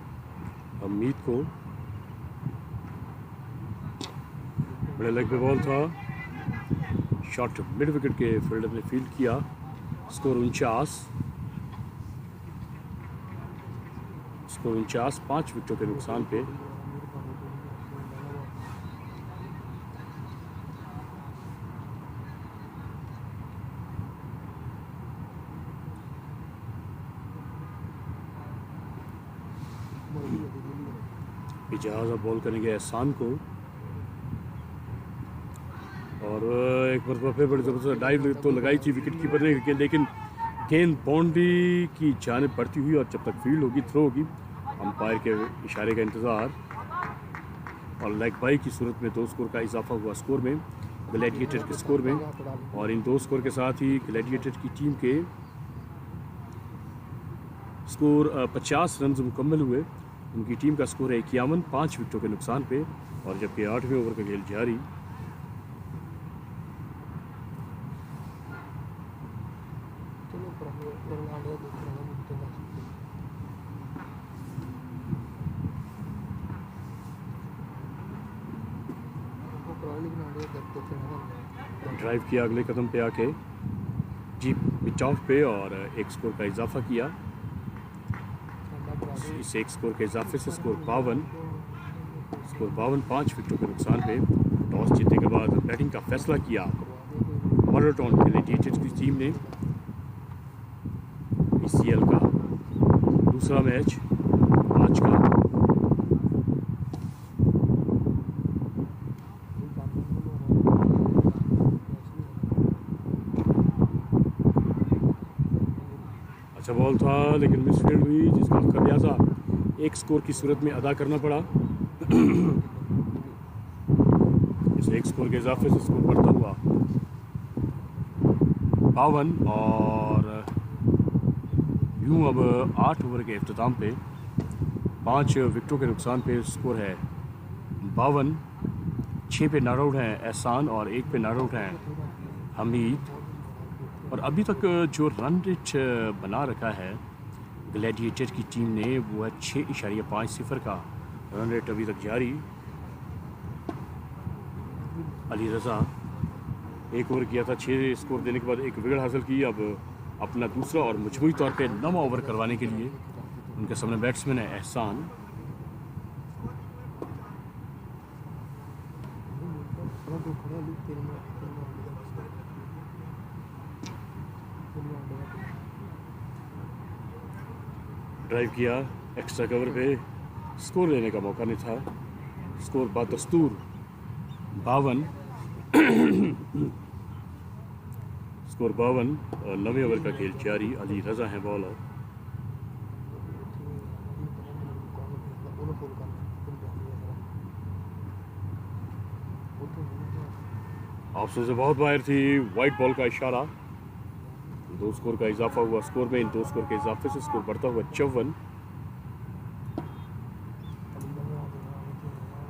हमीद को, बड़े लेग पे बॉल था, शॉट मिड विकेट के फील्डर ने फील्ड किया। स्कोर 49, 5 विकेटों के नुकसान पे। इजाज़ बॉल करेंगे एहसान को, और एक मरतबा फिर बड़ी ज़बरदस्त डाइव तो लगाई थी विकेट कीपर ने, लेकिन गेंद बाउंड्री की जानिब बढ़ती हुई, और जब तक फील्ड होगी, थ्रो होगी, अंपायर के इशारे का इंतज़ार। और लेग बाई की सूरत में 2 स्कोर का इजाफा हुआ स्कोर में, ग्लैडिएटर के स्कोर में, और इन 2 स्कोर के साथ ही ग्लैडिएटर की टीम के स्कोर 50 रन मुकम्मल हुए। उनकी टीम का स्कोर है 51, 5 विकेटों के नुकसान पे। और जबकि 8वें ओवर का खेल जारी, ड्राइव किया अगले कदम पे आके जी पिच ऑफ पे, और एक स्कोर का इजाफा किया। इस एक स्कोर के इजाफे से स्कोर 52, 5 विकेटों के नुकसान पे। टॉस जीतने के बाद बैटिंग का फैसला किया मॉडल ग्लैडिएटर्स की टीम ने। PCL का दूसरा मैच आज का। अच्छा बॉल था, लेकिन मिसफील्ड हुई, जिसका खमियाजा एक स्कोर की सूरत में अदा करना पड़ा। इस एक स्कोर के इजाफे से स्कोर बढ़ता हुआ 52, और यूँ अब 8 ओवर के अख्ताम पे 5 विकेटों के नुकसान पे स्कोर है 52। 6 पे नॉट आउट हैं एहसान, और 1 पे नॉट आउट हैं हमीद। और अभी तक जो रन रेट बना रखा है ग्लैडिएटर की टीम ने, वो है 6.50 का रन रेट अभी तक जारी। अली रज़ा 1 ओवर किया था, 6 स्कोर देने के बाद 1 विकेट हासिल की। अब अपना दूसरा और मजमूई तौर पे 9वां ओवर करवाने के लिए उनके सामने बैट्समैन है एहसान। ड्राइव किया एक्स्ट्रा कवर पे, स्कोर लेने का मौका नहीं था। स्कोर बदस्तूर 52, स्कोर 52। 9वें ओवर का खेल जारी। अली रज़ा हैं बॉलर। ऑप्शन से बहुत बाहर थी, वाइट बॉल का इशारा। 2 स्कोर का इजाफा हुआ स्कोर में। इन 2 स्कोर के इजाफे से स्कोर बढ़ता हुआ 54।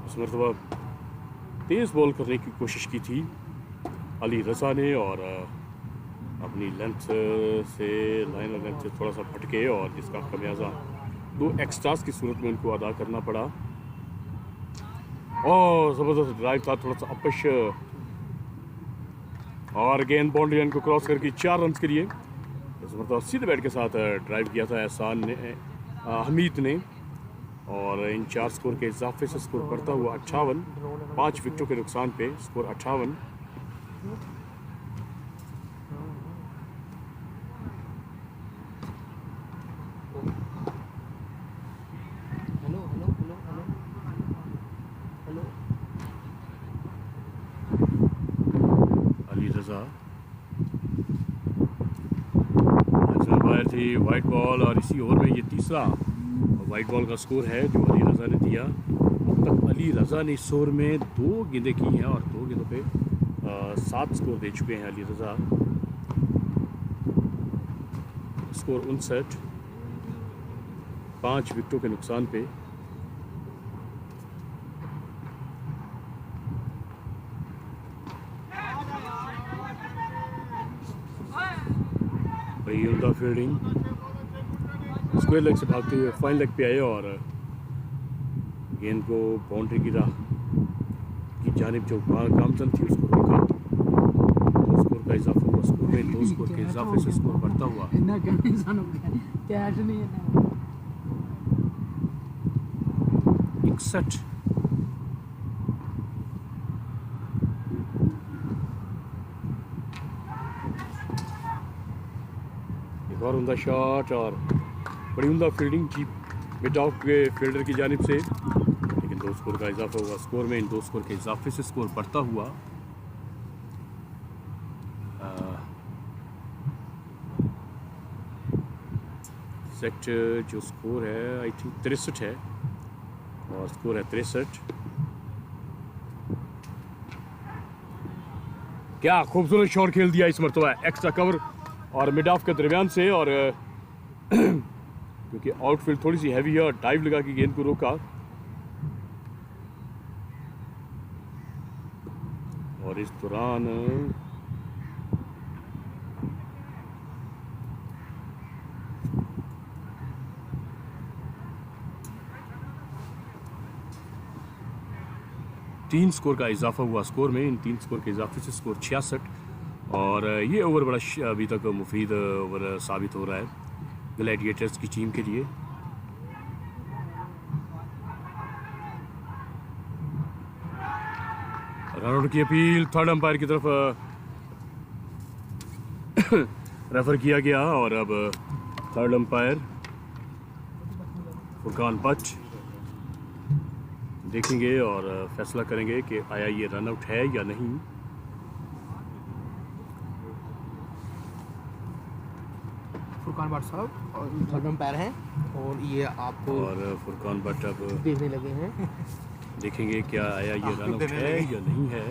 इस मरतबा तेज़ बॉल करने की कोशिश की थी अली रज़ा ने और अपनी लेंथ से लाइन और लेंथ से थोड़ा सा भटके और जिसका खमियाजा 2 एक्स्ट्रास की सूरत में उनको अदा करना पड़ा। और ज़बरदस्त ड्राइव था, थोड़ा सा अपश और गेंद बाउंड्री लाइन को क्रॉस करके 4 रन के लिए इस मतलब सीधे बैट के साथ ड्राइव किया था एहसान ने, हमीद ने। और इन 4 स्कोर के इजाफे से स्कोर बढ़ता हुआ 58। 5 विकेटों के नुकसान पे स्कोर 58। अली रज़ा बाहर थी वाइट बॉल और इसी ओवर में ये तीसरा वाइट बॉल का स्कोर है जो अली रज़ा ने दिया। अब तक अली रज़ा ने इस ओवर में 2 गेंदें की हैं और 2 गेंदों पे 7 स्कोर दे चुके हैं अली रज़ा। स्कोर 59। 5 विकेटों के नुकसान पे। बड़ी उम्दा फील्डिंग, स्क्वायर लेग से भागते हुए फाइन लेग पे आए और गेंद को बाउंड्री की जानिब जो गामजन थी उसको रोका। 2 स्कोर का इजाफा हुआ स्कोर में। 2 स्कोर के इजाफे से स्कोर बढ़ता हुआ 61। एक और उम्दा शॉट और बड़ी उम्दा फील्डिंग जी मिड ऑफ के फील्डर की जानिब से, लेकिन 2 स्कोर का इजाफा हुआ स्कोर में। इन 2 स्कोर के इजाफे से स्कोर बढ़ता हुआ सेट जो स्कोर है आई थिंक 63 है और स्कोर है 63। क्या खूबसूरत शॉट खेल दिया इस मरतबा, एक्स्ट्रा कवर और मिड ऑफ के दरमियान से। और क्योंकि आउटफील्ड थोड़ी सी हैवी है और डाइव लगा के गेंद को रोका। और इस दौरान तीन स्कोर का इजाफा हुआ स्कोर में। इन 3 स्कोर के इजाफे से स्कोर 66। और ये ओवर बड़ा अभी तक मुफीद ओवर साबित हो रहा है ग्लैडिएटर्स की टीम के लिए। रनआउट की अपील थर्ड अंपायर की तरफ रेफर किया गया और अब थर्ड अंपायर फुरकान बट देखेंगे और फैसला करेंगे कि आया ये रनआउट है या नहीं। फुरकान भट्ट साहब और थर्ड अंपायर हैं और ये आपको और फुरकान भट्ट अब देखने लगे हैं। देखेंगे क्या आया ये रनआउट है या नहीं है।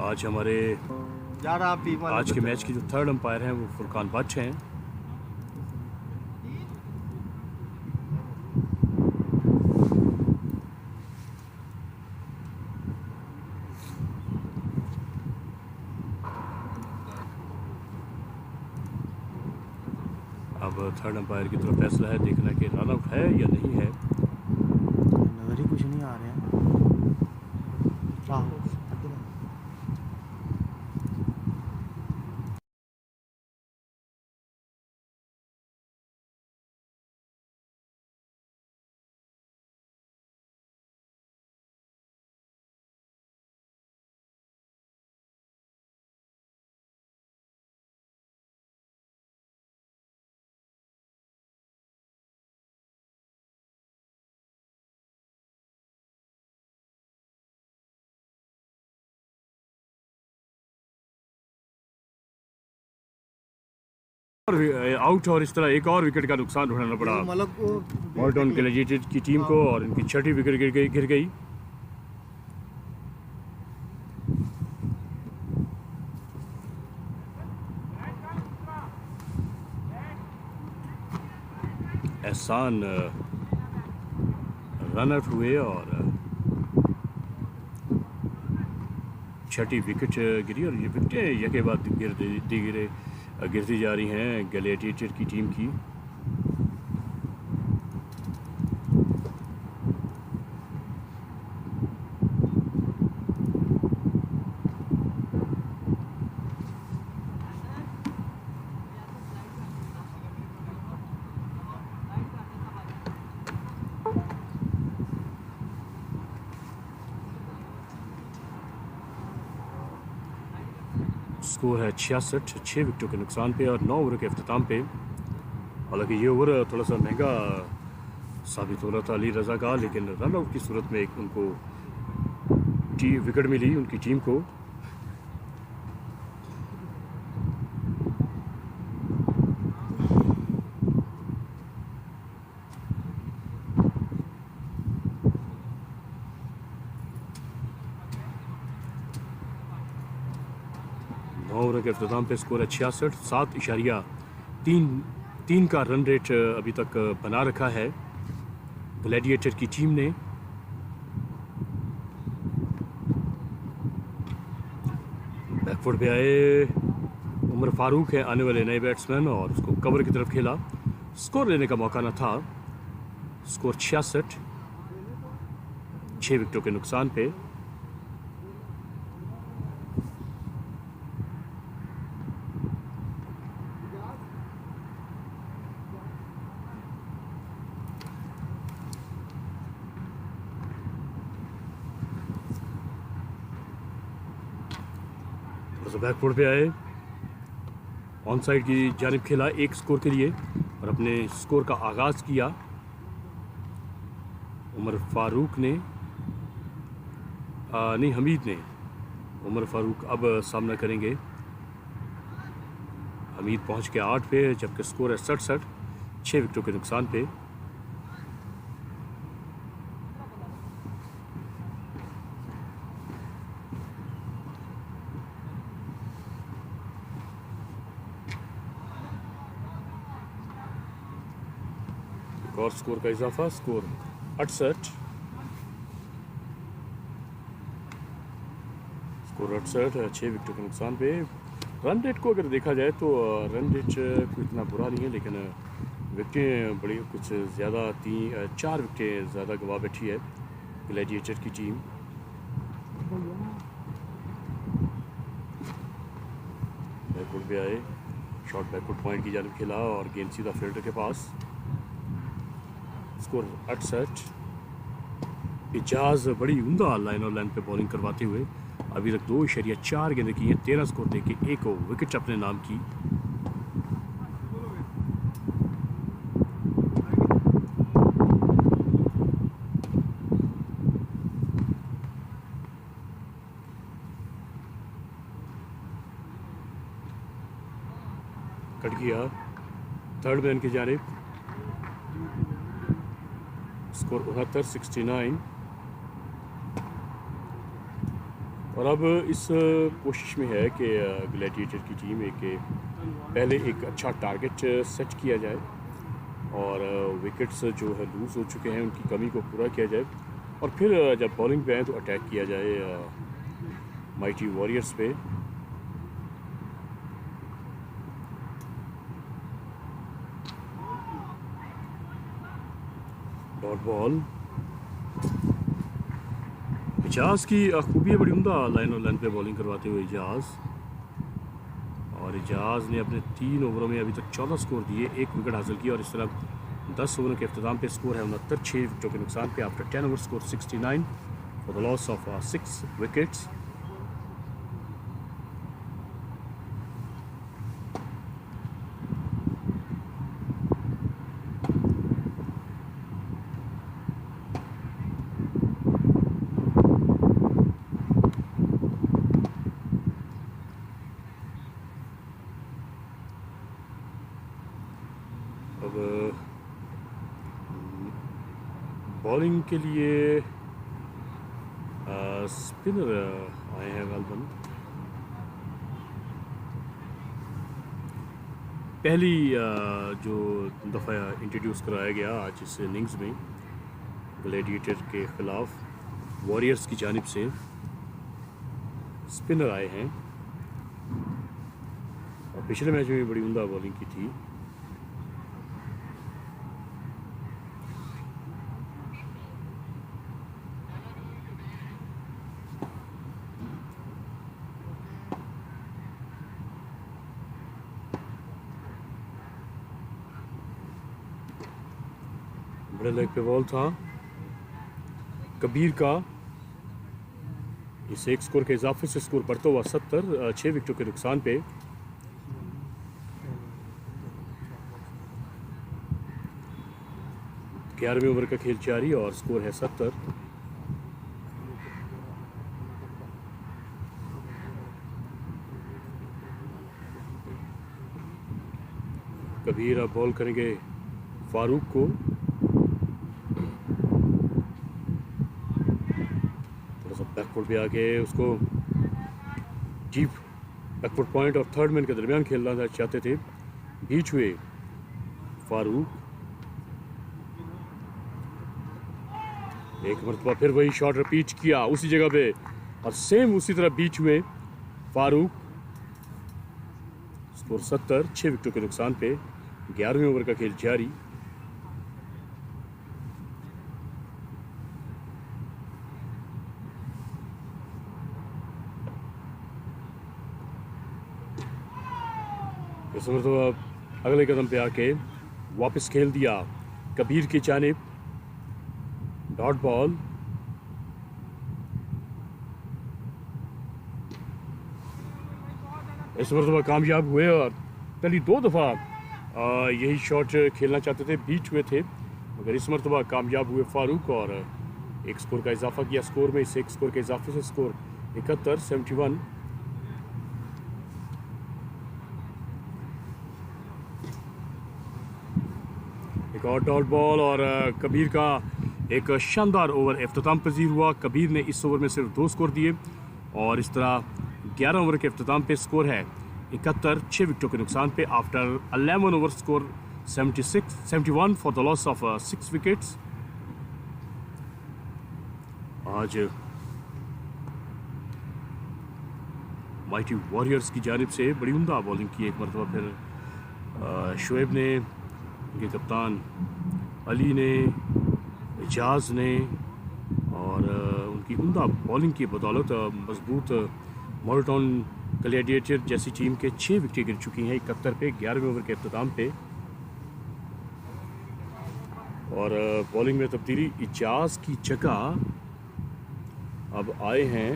आज हमारे आज के मैच के जो थर्ड अंपायर हैं वो फुरकान भट्ट हैं। अब थर्ड अंपायर की तरफ फैसला है, देखना कि रन आउट है या नहीं है। नजर ही कुछ नहीं आ रहे हैं। आउट और इस तरह एक और विकेट का नुकसान उठाना पड़ा मॉल्टन ग्लैडिएटर्स की टीम को और इनकी छठी विकेट गिर गई। एहसान रन आउट हुए और छठी विकेट गिरी और ये विकेटें यके बाद गिरती जा रही हैं ग्लैडिएटर की टीम की। स्कोर है 66, 6 विकेटों के नुकसान पे और 9 ओवर के अख्ताम पे। हालांकि ये ओवर थोड़ा सा महंगा साबित हो रहा था अली रज़ा का, लेकिन रन आउट की सूरत में एक उनको विकेट मिली उनकी टीम को। ओवर के अख्ताम पे स्कोर है 66, 7.3 का रन रेट अभी तक बना रखा है ग्लैडिएटर की टीम ने। बैकफुट पे आए उमर फारूक है आने वाले नए बैट्समैन और उसको कवर की तरफ खेला, स्कोर लेने का मौका न था। स्कोर 66, 6 विकेटों के नुकसान पे। बैकफुट पे आए ऑन साइड की जानिब खेला एक स्कोर के लिए और अपने स्कोर का आगाज़ किया उमर फारूक ने नहीं हमीद ने। उमर फारूक अब सामना करेंगे। हमीद पहुंच के 8 पे जबकि स्कोर है 67, 6 विकेटों के नुकसान पे। और स्कोर का इजाफा, स्कोर 68, स्कोर 68, 6 विकेटों के नुकसान पे। रन रेट को अगर देखा जाए तो रन रेट कोई इतना बुरा नहीं है, लेकिन विकेटें बड़ी कुछ ज़्यादा 4 विकेटें ज़्यादा गवा बैठी है ग्लैडिएटर की टीम। बैकफुट पे आए, शॉट बैकफुट पॉइंट की जानिब खेला और गेंद सीधा फील्डर के पास। स्कोर 68। इजाज़ बड़ी उम्दा लाइन और लाइन पे बॉलिंग करवाते हुए अभी तक 2.4 गेंदें की हैं, 13 स्कोर देके 1 विकेट अपने नाम की। कट गया थर्ड मैन की जानिब, स्कोर 69, 69। और अब इस कोशिश में है कि ग्लैडिएटर की टीम पहले एक अच्छा टारगेट सेट किया जाए और विकेट्स जो है लूज़ हो चुके हैं उनकी कमी को पूरा किया जाए और फिर जब बॉलिंग पे आए तो अटैक किया जाए माइटी वॉरियर्स पे। Dot ball. इजाज़ की खूबी है, बड़ी उम्दा लाइन और लाइन पे बॉलिंग करवाते हुए इजाज़, और इजाज़ ने अपने 3 ओवरों में अभी तक 14 स्कोर दिए, 1 विकेट हासिल किया और इस तरह 10 ओवरों के अख्ताम पे स्कोर है 69, 6 विकेटों के नुकसान पे। After 10 over score 69 for the loss of 6 wickets. अब बॉलिंग के लिए स्पिनर आए हैं गालबन। पहली जो दफ़ा इंट्रोड्यूस कराया गया आज इस इनिंग्स में ग्लैडिएटर के ख़िलाफ़ वॉरियर्स की जानिब से स्पिनर आए हैं और पिछले मैच में भी बड़ी उम्दा बॉलिंग की थी। बड़े लेग पे बॉल था कबीर का। इस एक स्कोर के इजाफे से स्कोर बढ़ता हुआ 70, 6 विकेटों के नुकसान पे। ग्यारहवीं ओवर का खेल जारी और स्कोर है 70। कबीर अब बॉल करेंगे फारूक को। बैकफुट पे आके उसको डीप बैकफुट पॉइंट और थर्ड मैन के दरमियान खेलना चाहते थे। बीच हुए फारूक, एक मरतबा फिर वही शॉट रिपीट किया उसी जगह पे और सेम उसी तरह बीच हुए फारूक। स्कोर 70, 6 विकेटों के नुकसान पे। 11वें ओवर का खेल जारी। इस ओवर तो अगले कदम पे आके वापस खेल दिया कबीर की जानिब। डॉट बॉल, इस मरतबा कामयाब हुए और पहली 2 दफ़ा यही शॉट खेलना चाहते थे, बीच हुए थे, मगर इस मरतबा कामयाब हुए फारूक और एक स्कोर का इजाफा किया स्कोर में। इस एक स्कोर के इजाफे से स्कोर 71, 71। एक और डॉट बॉल और कबीर का एक शानदार ओवर इख्तिताम पजीर हुआ। कबीर ने इस ओवर में सिर्फ 2 स्कोर दिए और इस तरह 11 ओवर के इख्तिताम पे स्कोर है 71, 6 विकेटों के नुकसान पे। After 11 over score 71 for the loss of 6 wickets. आज माइटी वॉरियर्स की जानिब से बड़ी उम्दा बॉलिंग की एक मरतबा फिर शोएब ने, उनके कप्तान अली ने, एजाज ने और उनकी उम्दा बॉलिंग की बदौलत मजबूत मोल्टन ग्लैडिएटर जैसी टीम के 6 विकेटें गिर चुकी हैं 71 पे 11वें ओवर के इख्तिताम पे। और बॉलिंग में तब्दीली, एजाज की जगह अब आए हैं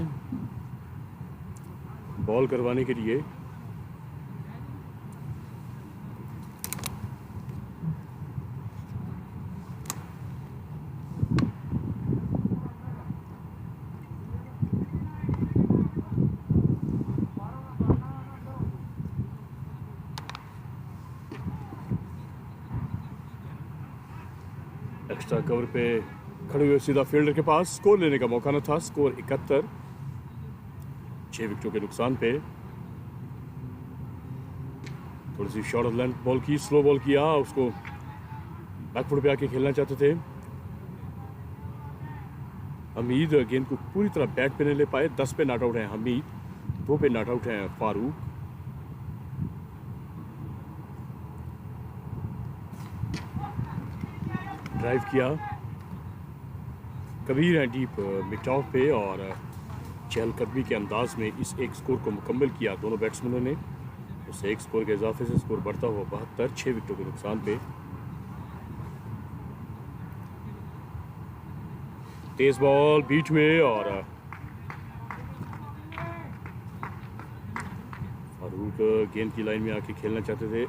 बॉल करवाने के लिए एक्स्ट्रा कवर पे खड़े हुए सीधा फील्डर के पास। स्कोर लेने का मौका न था। स्कोर 71, 6 विकेटों के नुकसान पे। थोड़ी सी शॉर्ट ऑफ लेंथ बॉल की, स्लो बॉल किया, उसको बैकफुट पे आके खेलना चाहते थे। हमीद गेंद को पूरी तरह बैट पे नहीं ले पाए। 10 पे नॉट आउट है हमीद, 2 पे नॉट आउट है फारूक। ड्राइव किया कबीर है डीप मिड ऑफ पे और चहलकदमी के अंदाज में इस एक स्कोर को मुकम्मल किया दोनों बैट्समैनों ने। उस एक स्कोर के इजाफे से स्कोर बढ़ता हुआ 72, 6 विकेटों के नुकसान पे। तेज बॉल बीच में और फारूक गेंद की लाइन में आके खेलना चाहते थे।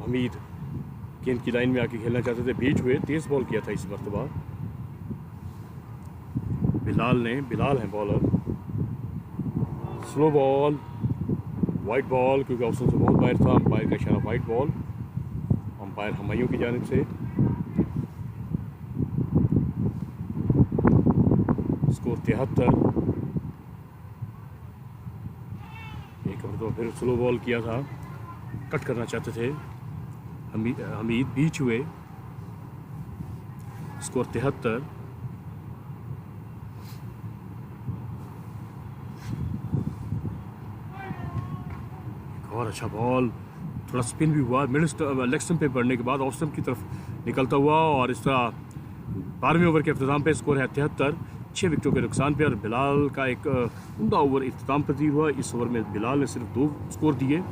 हमीद गेंद की लाइन में आके खेलना चाहते थे, बीच हुए। तेज बॉल किया था इस मरतबा बिलाल ने। बिलाल है bowler. Slow ball, white ball, क्योंकि ऑप्शन से बहुत बाहर था। अंपायर का इशारा वाइट बॉल, अंपायर हमायूं की जानिब से। स्कोर 73। एक मरतबा फिर स्लो बॉल किया था, कट करना चाहते थे हमीद बीच हुए, स्कोर 73। और अच्छा बॉल, थोड़ा स्पिन भी हुआ, मिडिल लेग स्टंप पे पड़ने के बाद ऑफ स्टंप की तरफ निकलता हुआ, और इस तरह 12वें ओवर के अख्ताम पे स्कोर है 73, 6 विकेटों के नुकसान पे। और बिलाल का एक उम्दा ओवर इख्तिताम पजीर हुआ। इस ओवर में बिलाल ने सिर्फ 2 स्कोर दिए।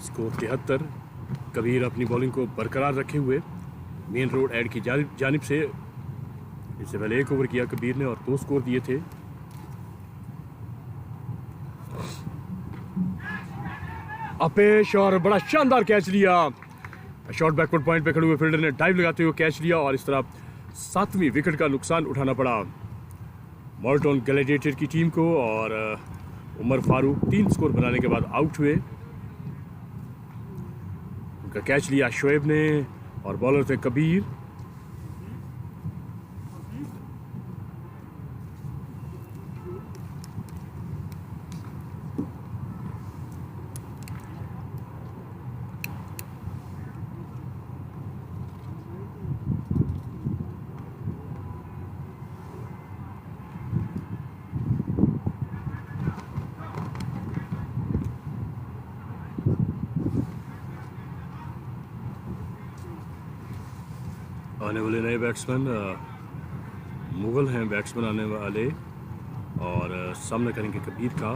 स्कोर 73। कबीर अपनी बॉलिंग को बरकरार रखे हुए मेन रोड एड की जानिब से, इससे पहले 1 ओवर किया कबीर ने और 2 स्कोर दिए थे। अपेश और बड़ा शानदार कैच लिया, शॉर्ट बैकवर्ड पॉइंट पे खड़े हुए फील्डर ने डाइव लगाते हुए कैच लिया, और इस तरह 7वीं विकेट का नुकसान उठाना पड़ा मोल्टन ग्लैडिएटर की टीम को। और उमर फारूक 3 स्कोर बनाने के बाद आउट हुए। उनका कैच लिया शोएब ने, और बॉलर थे कबीर। आने वाले नए बैट्समैन मुगल हैं, बैट्समैन आने वाले, और सामना करेंगे कबीर का।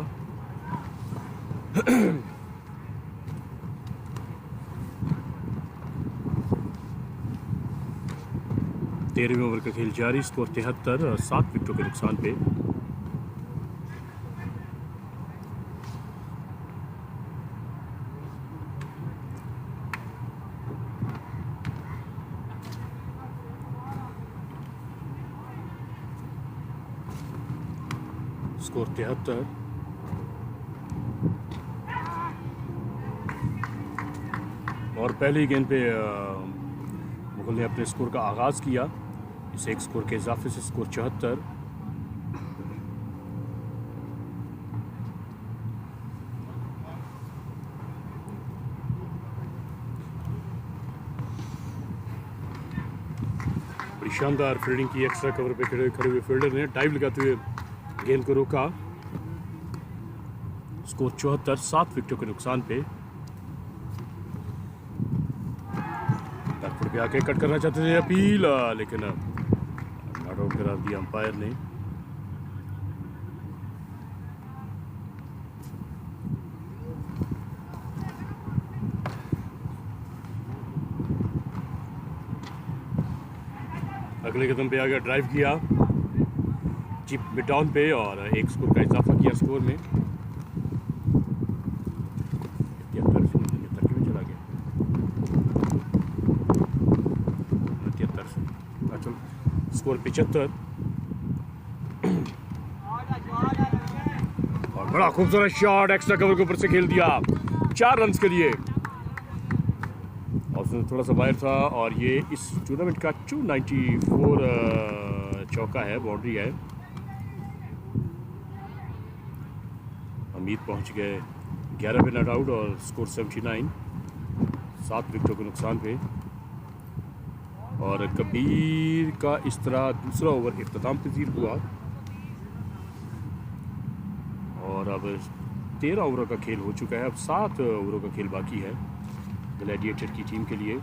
तेरहवें ओवर का खेल जारी, स्कोर 73 और 7 विकेटों के नुकसान पे। स्कोर 73। और पहली गेंद पे मुगल ने अपने स्कोर का आगाज़ किया। इस एक स्कोर के इजाफे से स्कोर 74। बड़ी शानदार फील्डिंग की, एक्स्ट्रा कवर पे खड़े हुए फील्डर ने डाइव लगाते हुए गेंद को रोका। स्कोर 74, 7 विकेटों के नुकसान पे। बैकफुट पे आके कट करना चाहते थे अपील, लेकिन नॉट आउट करार दिया अंपायर ने। अगले कदम पे आ गया, ड्राइव किया चिप मिड डाउन पे, और 1 स्कोर का इजाफा किया स्कोर में। 73 में चला गया, 73 चलो, स्कोर 75। और बड़ा खूबसूरत शॉट एक्स्ट्रा कवर के ऊपर से खेल दिया 4 रन के लिए। और थोड़ा सा बाहर था, और ये इस टूर्नामेंट का 294 चौका है, बाउंड्री है। उम्मीद पहुंच गए 11 पे नॉट आउट, और स्कोर 79, 7 विकेटों के नुकसान पे। और कबीर का इस तरह दूसरा ओवर इख्तिताम पजीर हुआ, और अब 13 ओवरों का खेल हो चुका है। अब 7 ओवरों का खेल बाकी है ग्लैडिएटर की टीम के लिए।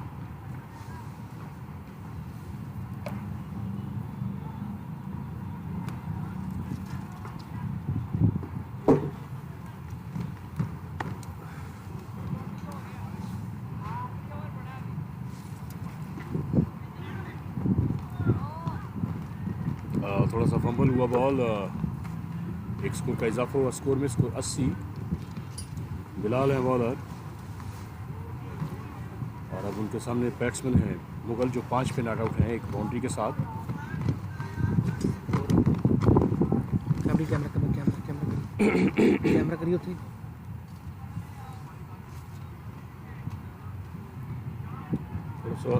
थोड़ा सा फंबल हुआ बॉल, 1 स्कोर का इजाफा हुआ स्कोर में, स्कोर 80। बिलाल है बॉलर, और अब उनके सामने बैट्समैन हैं मुगल, जो 5 पे नॉट आउट हैं 1 बाउंड्री के साथ। कैमरा कैमरा करियो थी। थोड़ा सा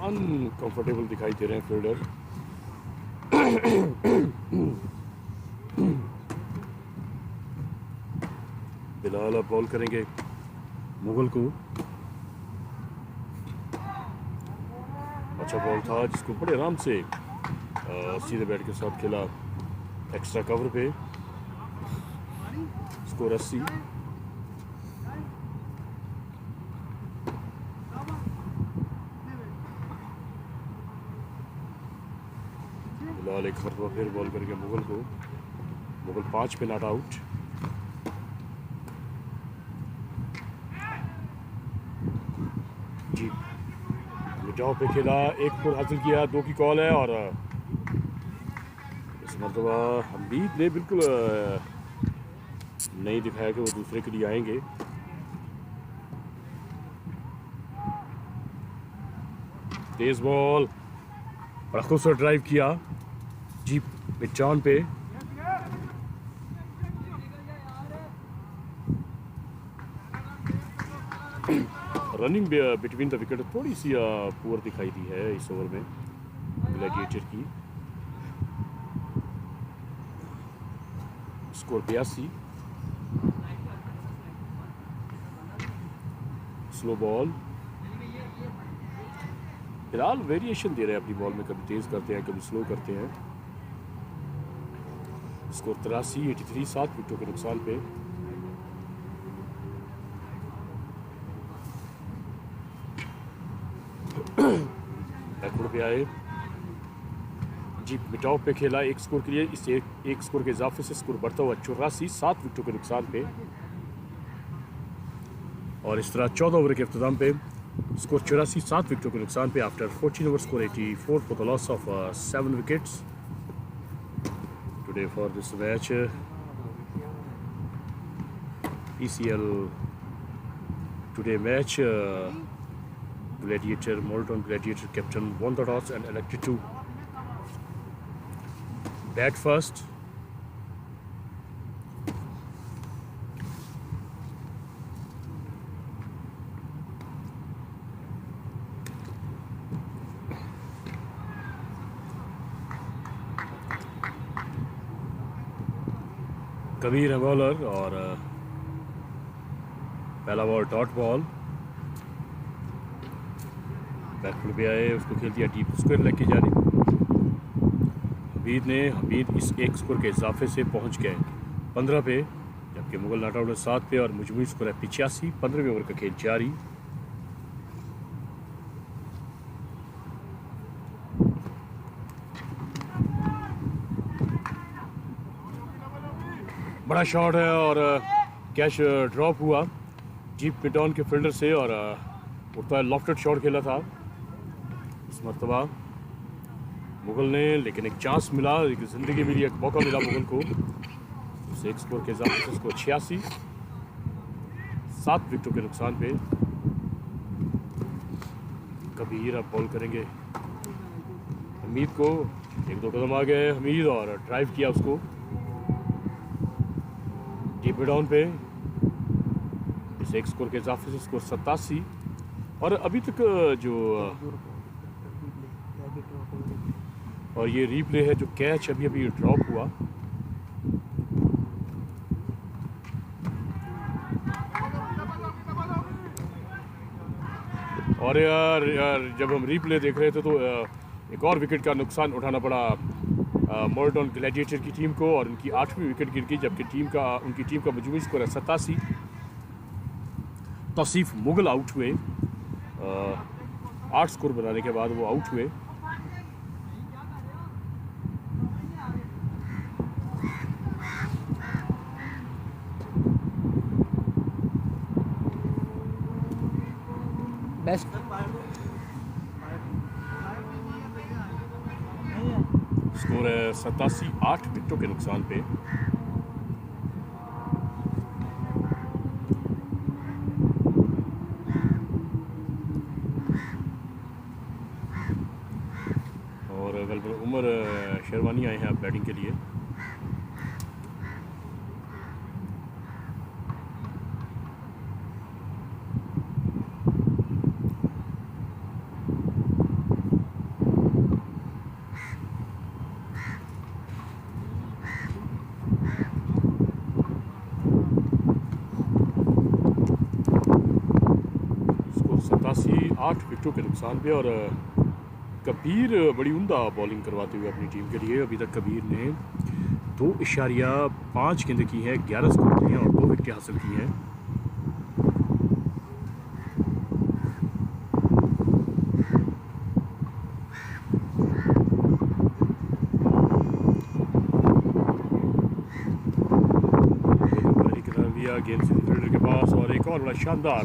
अनकंफर्टेबल दिखाई दे रहे हैं फील्डर। बिलाल अब बॉल करेंगे मुगल को। अच्छा बॉल था जिसको बड़े आराम से सीधे बैट के साथ खेला एक्स्ट्रा कवर पे। स्कोर 80। बिलाल एक मरतबा फिर बॉल करके मुगल को। मुगल 5 पे नॉट आउट। जी मिटाओ पे खेला, 1 स्कोर हासिल किया, 2 की कॉल है। और इस मरतबा हमीद ने बिल्कुल नहीं दिखाया कि वो दूसरे के लिए आएंगे। तेज बॉल, बड़ा खूबसूरत ड्राइव किया जी मिड-ऑन पे। रनिंग बिटवीन द विकेट थोड़ी सी पुअर दिखाई दी है इस ओवर में ग्लैडिएटर की। स्कोर 82। Slow ball. फिलहाल वेरिएशन दे रहे हैं अपनी बॉल में, कभी तेज करते हैं कभी स्लो करते हैं। स्कोर 83, 83, 7 विकेटों के नुकसान पे। बैकवर्ड पे आए जी मिटाओ पे खेला, 1 स्कोर के लिए। इस एक स्कोर के इजाफे से स्कोर बढ़ता हुआ 84, 7 विकेटों के नुकसान पे। और इस तरह 14 ओवर के अख्ताम पे स्कोर 84, 7 विकेटों के नुकसान पे। After 14 over score 84 for the loss of 7 wickets today for this match. PCL today match Gladiator, Molton Gladiator captain won the toss and elected to bat first. Kabir है बॉलर और पहला बॉल डॉट बॉल। बैकफुट पे आए, उसको खेल दिया deep square leg की जाने। हमीद इस 1 स्कोर के इजाफे से पहुंच गए 15 पे, जबकि मुगल नॉट आउट है 7 पे और मजमूई स्कोर है 85। 15वें ओवर का खेल जारी। बड़ा शॉट है और कैच ड्रॉप हुआ जीप मिड-ऑन के फील्डर से और उड़ता लॉफ्टेड शॉट खेला था इस मरतबा मुगल ने, लेकिन एक चांस मिला, एक ज़िंदगी में एक मौका मिला मुगल को। उस 1 स्कोर के हिसाब से उसको 86, 7 विकेटों के नुकसान पे। कबीर अब बॉल करेंगे हमीद को। 1-2 कदम आ गए हमीद और ड्राइव किया उसको डीप मिड-ऑन पे। इस 1 स्कोर के इजाफे से स्कोर 87। और अभी तक जो और ये रीप्ले है जो कैच अभी ड्रॉप हुआ। और यार जब हम रीप्ले देख रहे थे तो एक और विकेट का नुकसान उठाना पड़ा मोल्टन ग्लैडिएटर की टीम को और उनकी 8वीं विकेट गिर गई, जबकि उनकी टीम का मजमूई स्कोर है 87। तौसीफ मुगल आउट हुए 8 स्कोर बनाने के बाद वो आउट हुए। बेस्ट स्कोर है 87, 8 विकेटों के नुकसान पे। और उमर शेरवानी आए हैं आप बैटिंग के लिए। 8 विकेटों के नुकसान पे। और कबीर बड़ी उम्दा बॉलिंग करवाते हुए अपनी टीम के लिए। अभी तक कबीर ने 2.5 गेंदें की हैं, 11 स्कोर किए हैं और 2 विकेटें हासिल की हैं। गेंद से फील्डर के पास और एक और बड़ा शानदार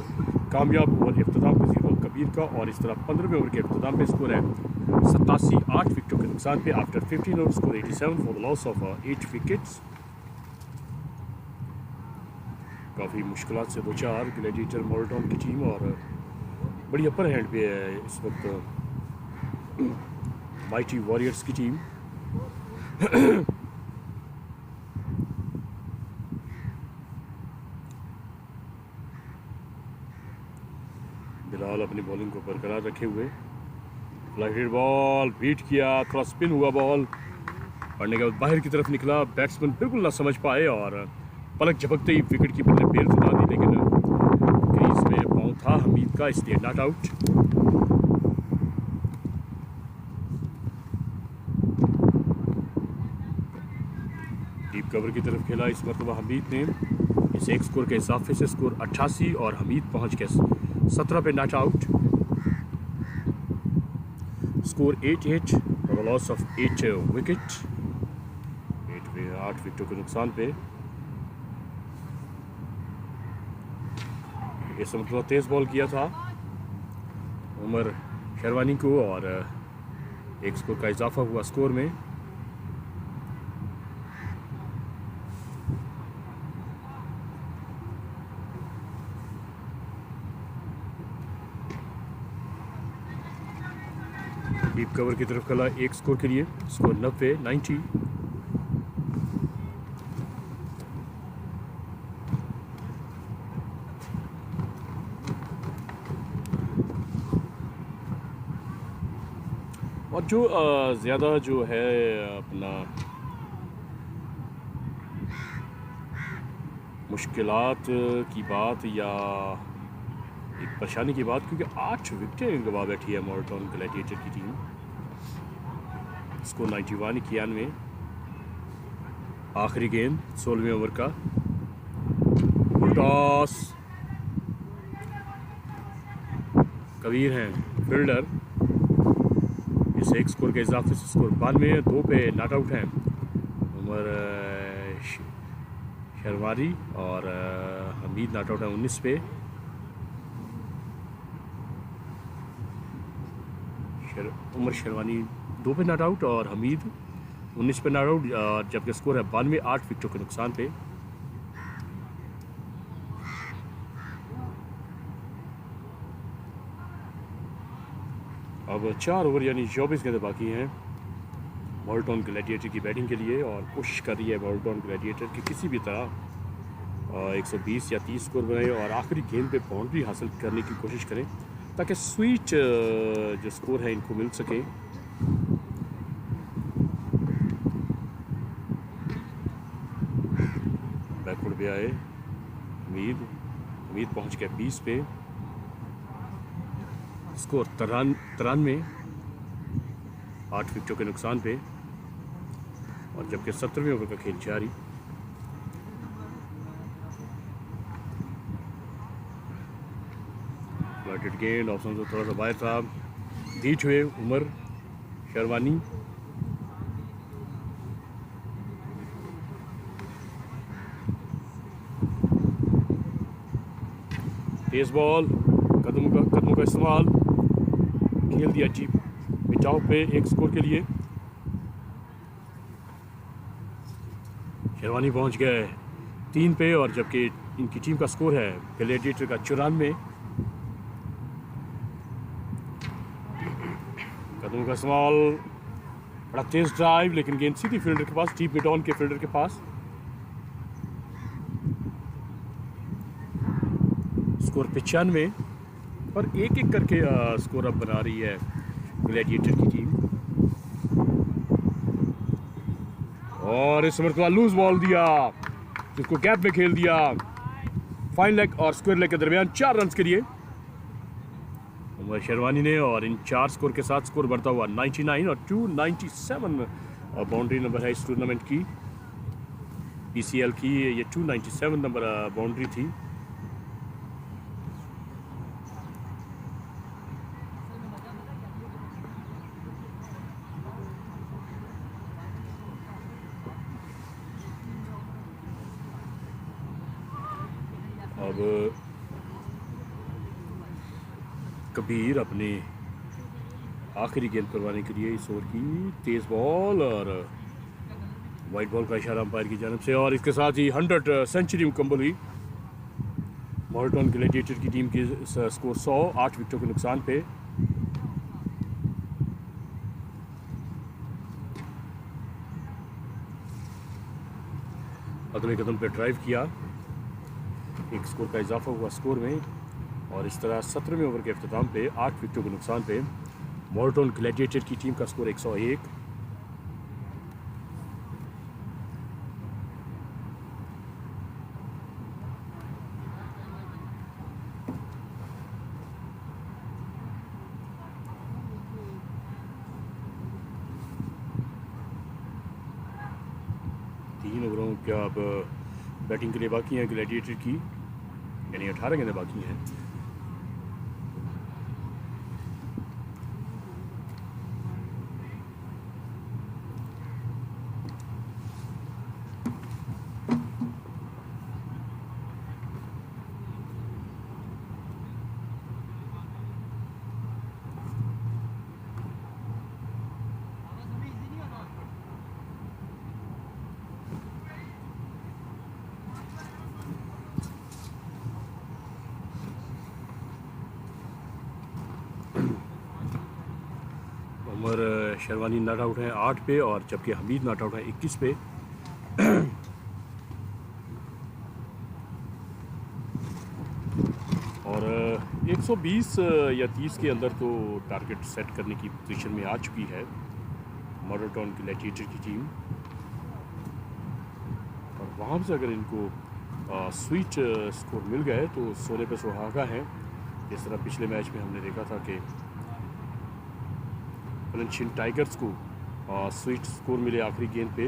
कामयाब ओवर इख्तिताम पजीर हुआ कबीर का। और इस तरह 15वें ओवर के इख्तिताम पे स्कोर है 87, 8 विकेटों के नुकसान पे। After 15 over score 87 for the loss of 8 wickets. काफ़ी मुश्किलात से 2-4 ग्लैडिएटर मोल्टन की टीम और बड़ी अपर हैंड पे है इस वक्त माइटी वॉरियर्स की टीम। बिलाल अपनी बॉलिंग को बरकरार रखे हुए, फ्लाइटेड बॉल बीट किया, थोड़ा स्पिन हुआ बॉल, पड़ने के बाद बाहर की तरफ निकला। बैट्समैन बिल्कुल ना समझ पाए और पलक झपकते ही विकेट कीपर ने बेल सुना दी, लेकिन क्रीज में पाँव था हमीद का, इसलिए नॉट आउट। डीप कवर की तरफ खेला इस मरतबा हमीद ने। इस एक स्कोर के इजाफे से स्कोर 88 और हमीद पहुंच गए 17 पे नॉट आउट। स्कोर 8-8 और लॉस ऑफ 8 विकेट। 8 विकेटों के नुकसान पे। इस मतलब तेज बॉल किया था उमर शेरवानी को और एक स्कोर का इजाफा हुआ स्कोर में। डीप कवर की तरफ खेला एक स्कोर के लिए, स्कोर 90। और जो ज़्यादा जो है अपना मुश्किलात की बात या एक परेशानी की बात, क्योंकि 8 विकेटें गवा बैठी है मोल्टन ग्लैडिएटर की टीम। स्कोर 91 91। आखिरी गेंद 16वें ओवर का टॉस। कबीर हैं फील्डर। इस एक स्कोर के इजाफे से स्कोर 92, 2 पे नॉट आउट हैं उमर शरवारी और हमीद नॉट आउट है 19 पे। उमर शेरवानी 2 पे नॉट आउट और हमीद 19 पे नॉट आउट, जबकि स्कोर है 92, 8 विकेटों के नुकसान पे। अब 4 ओवर यानी 24 गेंदें बाकी हैं मोल्टन ग्लैडिएटर की बैटिंग के लिए और कोशिश कर रही है मोल्टन ग्लैडिएटर की किसी भी तरह 120 या 30 स्कोर बनाए और आखिरी गेंद पे बाउंड्री हासिल करने की कोशिश करें ताकि स्वीट जो स्कोर है इनको मिल सके। बैकवर्ड पे आए हमीद पहुंच गया 20 पे। स्कोर 93, 8 विकेटों के नुकसान पे। और जबकि 17वें ओवर का खेल जारी। गेंद ऑप्शन से थोड़ा सा बाहर था, बीच हुए उमर शेरवानी। तेज बॉल, कदमों का इस्तेमाल, खेल दिया डीप बिचाव पे एक स्कोर के लिए। शेरवानी पहुंच गए 3 पे और जबकि इनकी टीम का स्कोर है ग्लैडिएटर का 94। कदमों का इस्तेमाल, बड़ा तेज ड्राइव, लेकिन गेंद सीधी फील्डर के पास, डीप मिड ऑन के फील्डर के पास। स्कोर 95 और एक करके स्कोर अब बना रही है ग्लैडिएटर की टीम। और इस मरतबा लूज बॉल दिया जिसको गैप में खेल दिया। फाइन लेग और स्क्वायर लेग के दरमियान 4 रन के लिए। उमर शेरवानी ने, और इन 4 स्कोर के साथ स्कोर बढ़ता हुआ 99 और 297 बाउंड्री नंबर है इस टूर्नामेंट की। PCL की ये 297 नंबर बाउंड्री थी। अब कबीर अपने आखिरी गेंद करवाने के लिए इस ओवर की तेज़ बॉल और वाइट बॉल का इशारा अंपायर की जानिब से, और इसके साथ ही 100 सेंचुरी मुकम्मल हुई। मॉर्टन ग्लैडिएटर की टीम की स्कोर 100, 8 विकेटों के नुकसान पे। अगले कदम पे ड्राइव किया, एक स्कोर का इजाफा हुआ स्कोर में, और इस तरह 17वें ओवर के अख्ताम पे 8 विकेटों के नुकसान पे मॉर्टन ग्लैडिएटर की टीम का स्कोर 101। तीन ओवरों क्या अब बैटिंग के लिए बाकी हैं ग्लैडिएटर की, यानी 18 गेंदें बाकी हैं। उमर शेरवानी नॉट आउट है 8 पे, और जबकि हमीद नॉट आउट है 21 पे। और 120 या 30 के अंदर तो टारगेट सेट करने की पोजीशन में आ चुकी है मॉर्टन ग्लैडिएटर की टीम, और वहाँ से अगर इनको स्वीट स्कोर मिल गए तो सोने पे सुहागा है। जिस तरह पिछले मैच में हमने देखा था कि पलनशिन टाइगर्स को स्वीट स्कोर मिले आखिरी गेंद पे।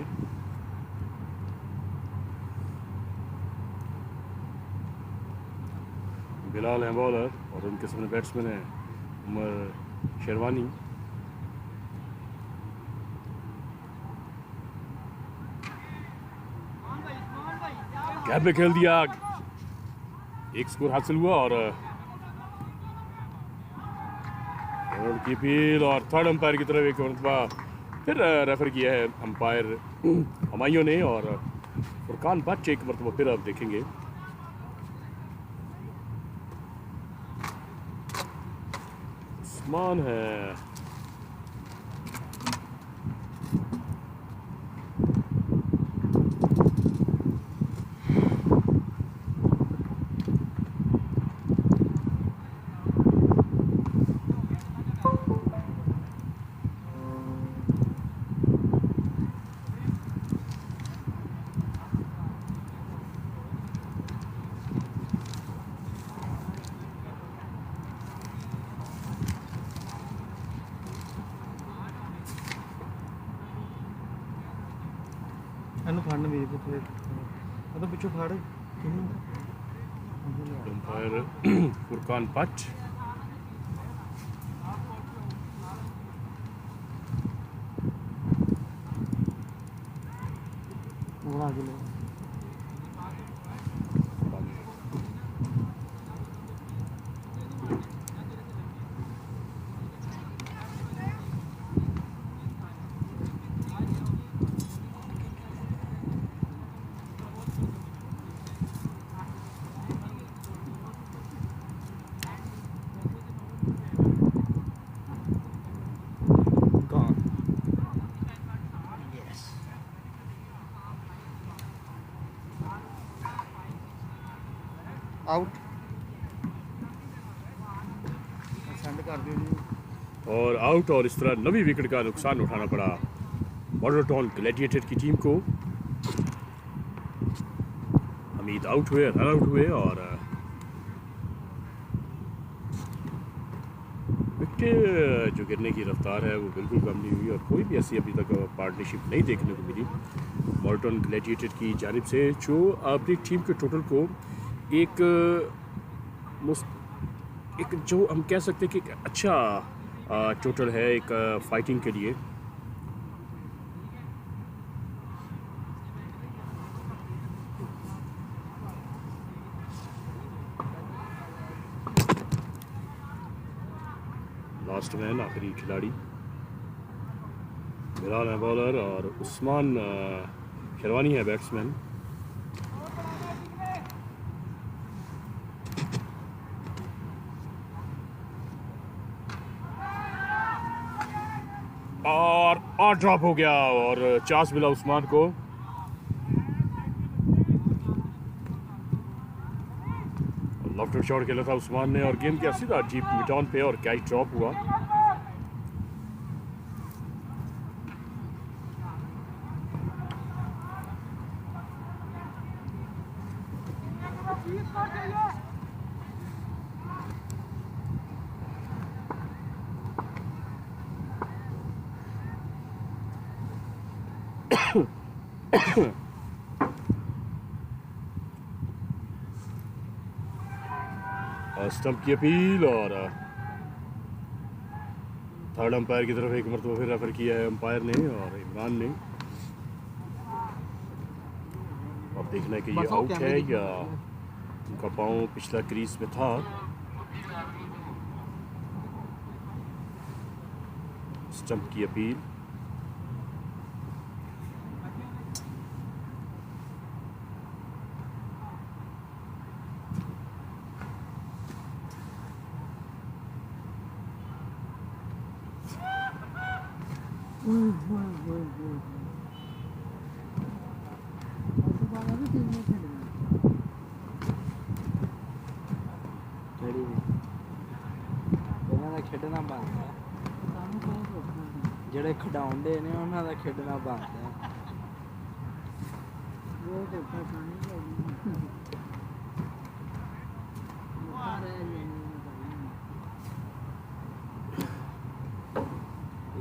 बिलाल हैं बॉलर और उनके सामने बैट्समैन है उमर शेरवानी। गैप में खेल दिया, एक स्कोर हासिल हुआ, और की अपील और थर्ड अंपायर की तरफ एक मरतबा फिर रेफर किया है अंपायर हमायूं ने, और फुरकान बट एक मरतबा फिर अब देखेंगे। उस्मान है, ਇਹਨੂੰ ਫੜਨ ਮੇਰੇ ਕੋਲ ਫਿਰ ਉਹ ਪਿੱਛੋਂ ਫੜ ਕਿਹਨੂੰ अंपायर फुरकान बट। ਉਹ ਆ ਗਏ आउट सेंड कर दियो जी और आउट, और इस तरह 9वीं विकेट का नुकसान उठाना पड़ा मॉर्टन ग्लैडिएटर की टीम को। हमीद आउट हुए, रन आउट हुए, और के जो गिरने की रफ्तार है वो बिल्कुल कम नहीं हुई और कोई भी ऐसी अभी तक पार्टनरशिप नहीं देखने को मिली मोल्टन ग्लेडिएटर की जानिब से, जो अपनी टीम के टोटल को एक जो हम कह सकते हैं कि एक अच्छा टोटल है एक फाइटिंग के लिए। लास्ट मैन आखिरी खिलाड़ी बिलाल है बॉलर और उस्मान शेरवानी है बैट्समैन। और ड्रॉप हो गया और चांस मिला उस्मान को। लॉफ्टेड शॉट खेला था उस्मान ने और गेंद किया सीधा डीप मिड ऑन पे और कैच ड्रॉप हुआ। स्टंप की अपील और थर्ड अंपायर की तरफ एक मरतबा फिर रेफर किया है अंपायर ने और इमरान ने। अब देखना है कि ये आउट है या उनका पाँव पिछला क्रीज में था। स्टंप की अपील खेडना बंद है ਜਿਹੜੇ ਖਿਡਾਉਂਦੇ ਨੇ ਉਹਨਾਂ ਦਾ ਖੇਡਣਾ ਬੰਦ ਹੈ।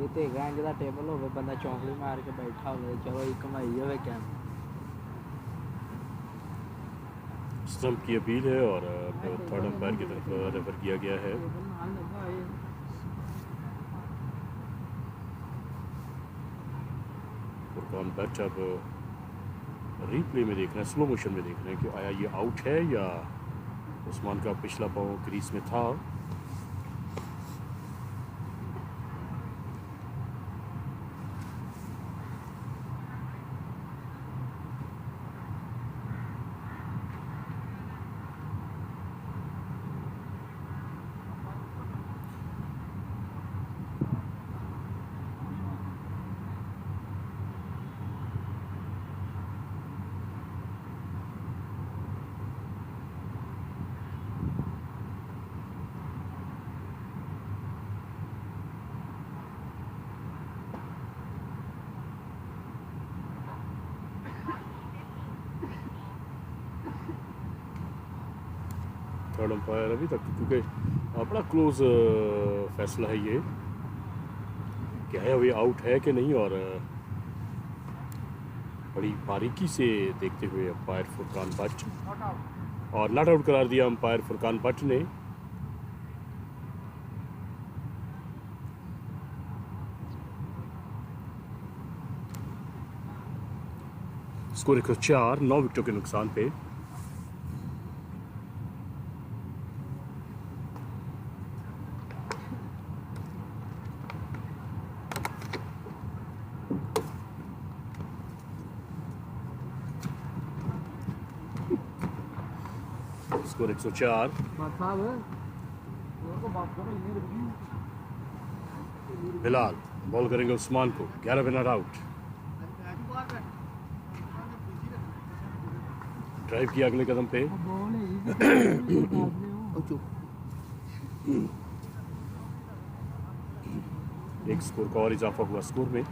ਇਹ ਤੇ ਗੰਜ ਦਾ ਟੇਬਲ ਹੋਵੇ ਬੰਦਾ ਚੌਂਕੜੀ ਮਾਰ ਕੇ ਬੈਠਾ ਹੋਵੇ ਚਲੋ ਇੱਕ ਕਮਾਈ ਹੋਵੇ क्या। स्टंप की अपील है और थर्ड अंपायर की तरफ रेफर किया गया है। फुरकान बट अब रीप्ले में देख रहे हैं, स्लो मोशन में देख रहे हैं कि आया ये आउट है या उस्मान का पिछला पाँव क्रीज में था। थर्ड अंपायर अभी तक क्योंकि बड़ा क्लोज फैसला है ये क्या है अभी आउट है कि नहीं और बड़ी बारीकी से देखते हुए अंपायर फुरकान बट और नॉट आउट करार दिया अंपायर फुरकान बट ने। स्कोर 104 9 विकेटों के नुकसान पे। स्कोर 104। बिलाल बॉल करेंगे उस्मान को, 11 रन आउट। ड्राइव किया अगले कदम पे। एक स्कोर का और इजाफा हुआ स्कोर में।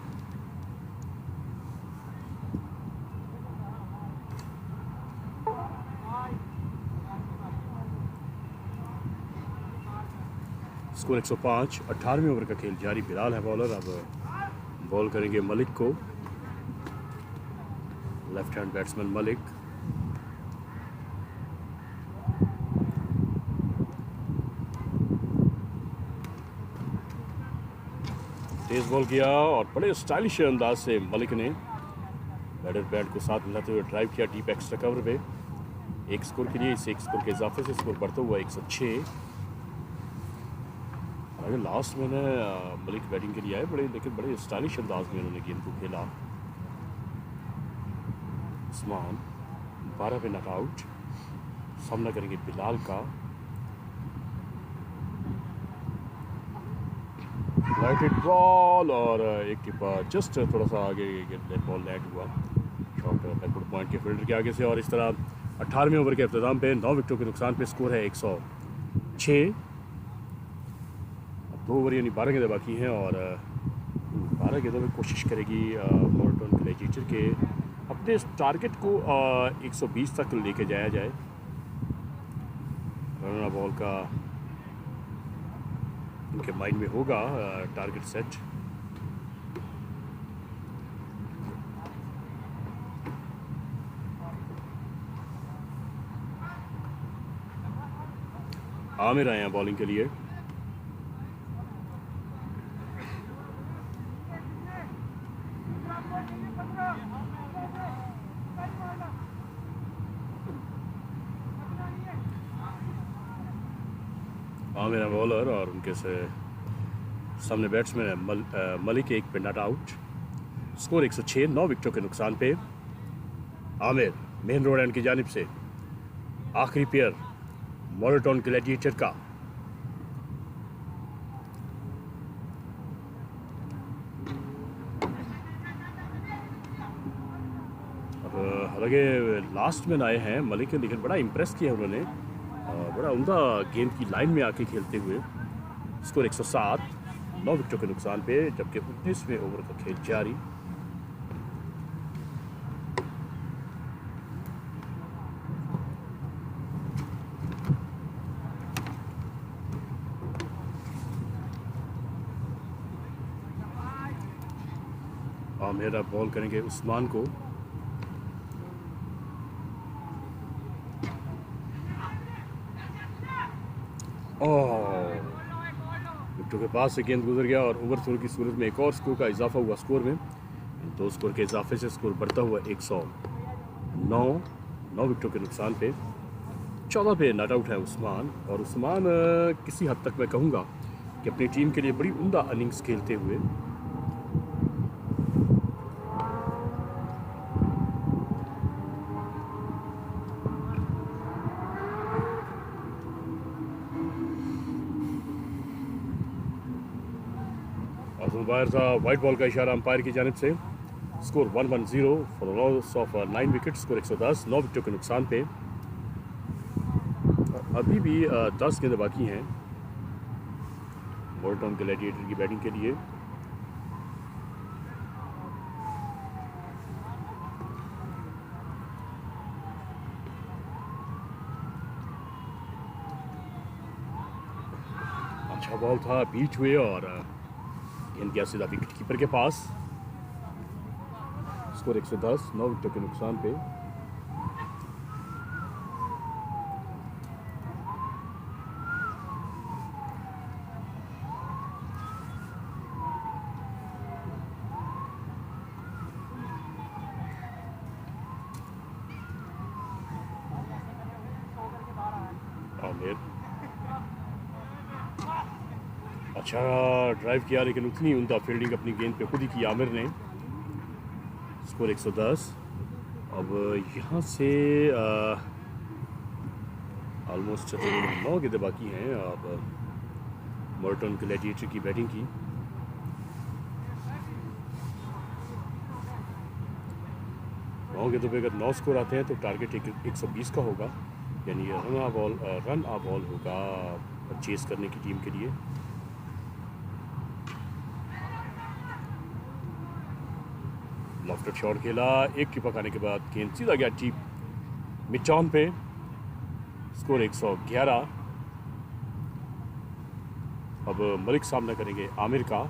स्कोर 105। 18वें ओवर का खेल जारी। बिलाल है बॉलर। अब बॉल करेंगे मलिक को। Left hand batsman Malik. तेज बॉल किया और बड़े स्टाइलिश अंदाज से मलिक ने बैटर बैट को साथ मिलाते हुए ड्राइव किया डीप एक्स्ट्रा कवर पे। एक स्कोर के लिए, इस एक स्कोर के इजाफे से स्कोर बढ़ता हुआ 106। अगर लास्ट में मलिक बैटिंग के लिए आए लेकिन बड़े स्टाइलिश अंदाज में उन्होंने गेंद को खेला। उस्मान 12 पे नॉट आउट। सामना करेंगे बिलाल का। लाइटेड बॉल और एक टिप्पा जस्ट थोड़ा सा आगे बॉल लैंड हुआ शॉट बैकवर्ड पॉइंट के फील्डर के आगे से। और इस तरह 18वें ओवर के अख्ताम पे 9 विकेटों के नुकसान पे स्कोर है 106। अब 2 ओवर यानी 12 गेंदें बाकी हैं और 12 गेंदों में कोशिश करेगी मोल्टन ग्लैडिएटर के अपने इस टारगेट को 120 तक लेके जाया जाए। रन बॉल का उनके माइंड में होगा टारगेट सेट। आमिर आए हैं बॉलिंग के लिए। आमिर है बॉलर और उनके से सामने बैट्समैन है मलिक। एक पे नॉट आउट। स्कोर 106। 9 विकेटों के नुकसान पे आमिर मेन रोड एंड की जानिब से आखिरी पेयर मोल्टन ग्लैडिएटर का। हालांकि लास्ट में आए हैं मलिक, लेकिन बड़ा इम्प्रेस किया उन्होंने। बड़ा उम्दा गेंद की लाइन में आके खेलते हुए। स्कोर 107। 9 विकेटों के नुकसान पे जबकि 19वें ओवर का खेल जारी। आमिर बॉल करेंगे उस्मान को। विकेटों के पास से गेंद गुजर गया और ओवरथ्रो की सूरत में एक और स्कोर का इजाफा हुआ स्कोर में। 2 स्कोर के इजाफे से स्कोर बढ़ता हुआ 109। 9 विकेटों के नुकसान पे 14 पे नॉट आउट है उस्मान। और उस्मान किसी हद तक मैं कहूँगा कि अपनी टीम के लिए बड़ी उम्दा इनिंग्स खेलते हुए अंपायर था वाइट बॉल का इशारा अंपायर की जानिब से। Score 110 for loss of 9 wicket. Score 110। 9 विकेटों के नुकसान पे अभी भी 10 गेंदें बाकी हैं मोल्टन ग्लैडिएटर की बैटिंग के लिए। अच्छा बॉल था बीच हुए और गेंद गया सीधा विकेट कीपर के पास। स्कोर 110। 9 विकेटों के नुकसान पे आमिर अच्छा ड्राइव किया लेकिन उतनी उम्दा फील्डिंग अपनी गेंद पे खुद ही की आमिर ने। स्कोर 110। अब यहाँ से ऑलमोस्ट 9 गेंदें बाकी हैं अब मोल्टन ग्लैडिएटर की बैटिंग की। नौ गेंदों पे अगर 9 स्कोर आते हैं तो टारगेट 120 का होगा, यानी रन आ बॉल होगा चेस करने की टीम के लिए। लॉफ्टेड शॉट खेला, एक टिपक आने के बाद गेंद सीधा गया टीप मिड ऑन पे। स्कोर 111। अब मलिक सामना करेंगे आमिर का।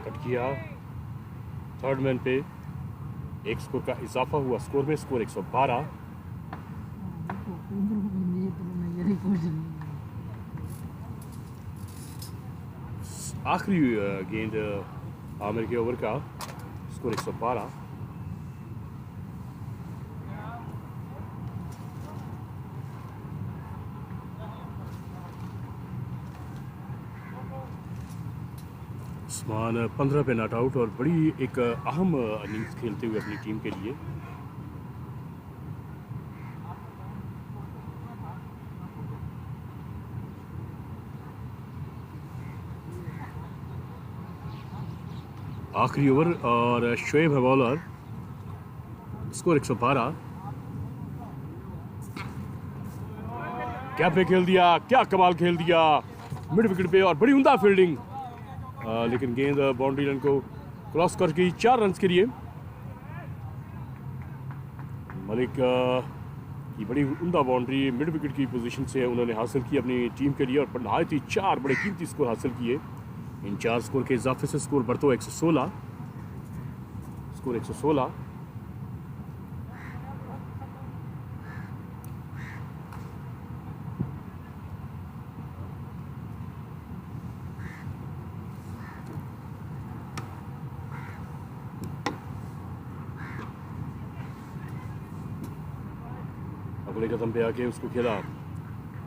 कट किया, थर्ड मैन पे एक स्कोर का इजाफा हुआ स्कोर में, स्कोर 112। आखिरी गेंद आमिर के ओवर का, स्कोर 112। उस्मान 15 पे नॉट आउट और बड़ी एक अहम इनिंग्स खेलते हुए अपनी टीम के लिए। आखिरी ओवर और शोएब है बॉलर, स्कोर 112। क्या पे खेल दिया, क्या कमाल खेल दिया मिड विकेट पे और बड़ी उम्दा फील्डिंग, लेकिन गेंद बाउंड्री लाइन को क्रॉस कर गई 4 रन के लिए। मलिक की बड़ी उम्दा बाउंड्री मिड विकेट की पोजीशन से उन्होंने हासिल की अपनी टीम के लिए और नहायत ही 4 बड़े कीमती स्कोर हासिल किए। इन 4 स्कोर के इजाफे से स्कोर बढ़ता हुआ 116, स्कोर 116। अगले कदम पे आके उसको खेला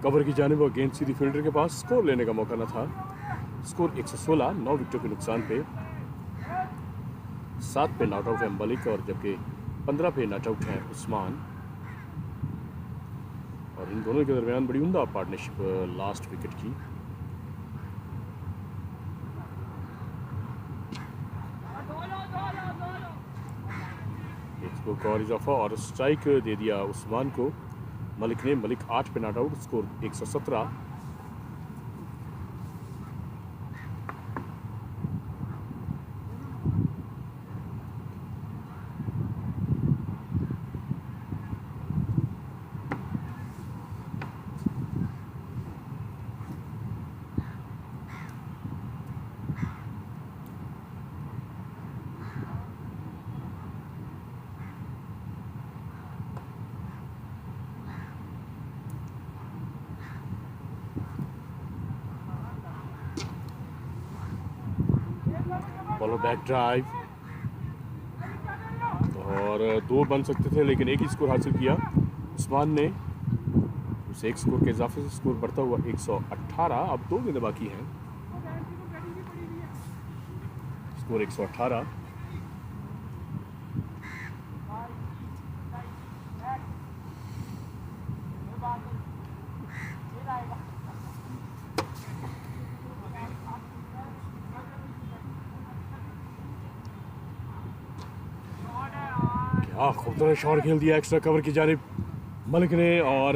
कवर की जानिब और गेंद सीधी फील्डर के पास, स्कोर लेने का मौका न था। स्कोर 116, 9 विकेटों के नुकसान पे। 7 पे नॉट आउट है मलिक और जबकि 15 पे नॉट आउट है उस्मान। और इन दोनों के दरमियान बड़ी उम्दा पार्टनरशिप लास्ट विकेट की। एक स्कोर का और इजाफा और स्ट्राइक दे दिया उस्मान को मलिक ने। मलिक 8 पे not out, score 117। Bowler back drive और 2 बन सकते थे लेकिन एक ही स्कोर हासिल किया उस्मान ने। उस एक स्कोर के इजाफे से स्कोर बढ़ता हुआ 118। अब 2 गेंदें बाकी हैं, स्कोर 118। क्या खूबसूरत शॉट खेल दिया एक्स्ट्रा कवर की जानिब मलिक ने और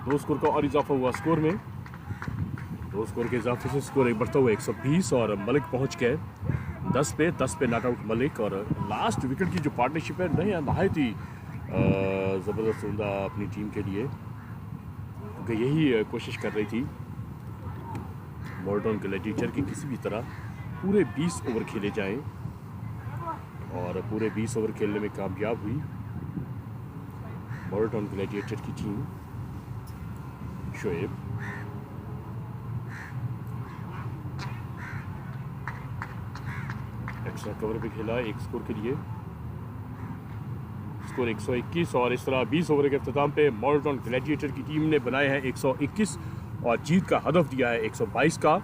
2 स्कोर का और इजाफा हुआ स्कोर में। 2 स्कोर के इजाफे से स्कोर एक बढ़ता हुआ 120 और मलिक पहुंच गए 10 पे नॉट आउट मलिक। और लास्ट विकेट की जो पार्टनरशिप है नहायत ही ज़बरदस्त उम्दा अपनी टीम के लिए, क्योंकि यही कोशिश कर रही थी मोल्टन ग्लैडिएटर की किसी भी तरह पूरे 20 ओवर खेले जाएं और पूरे 20 ओवर खेलने में कामयाब हुई मोल्टन ग्लैडिएटर की टीम। शोएब एक्स्ट्रा कवर पे खेला 1 स्कोर के लिए, स्कोर 121। और इस तरह 20 ओवर के अख्ताम पे मोल्टन ग्लैडिएटर की टीम ने बनाए हैं 121 और जीत का हदफ दिया है 122 का।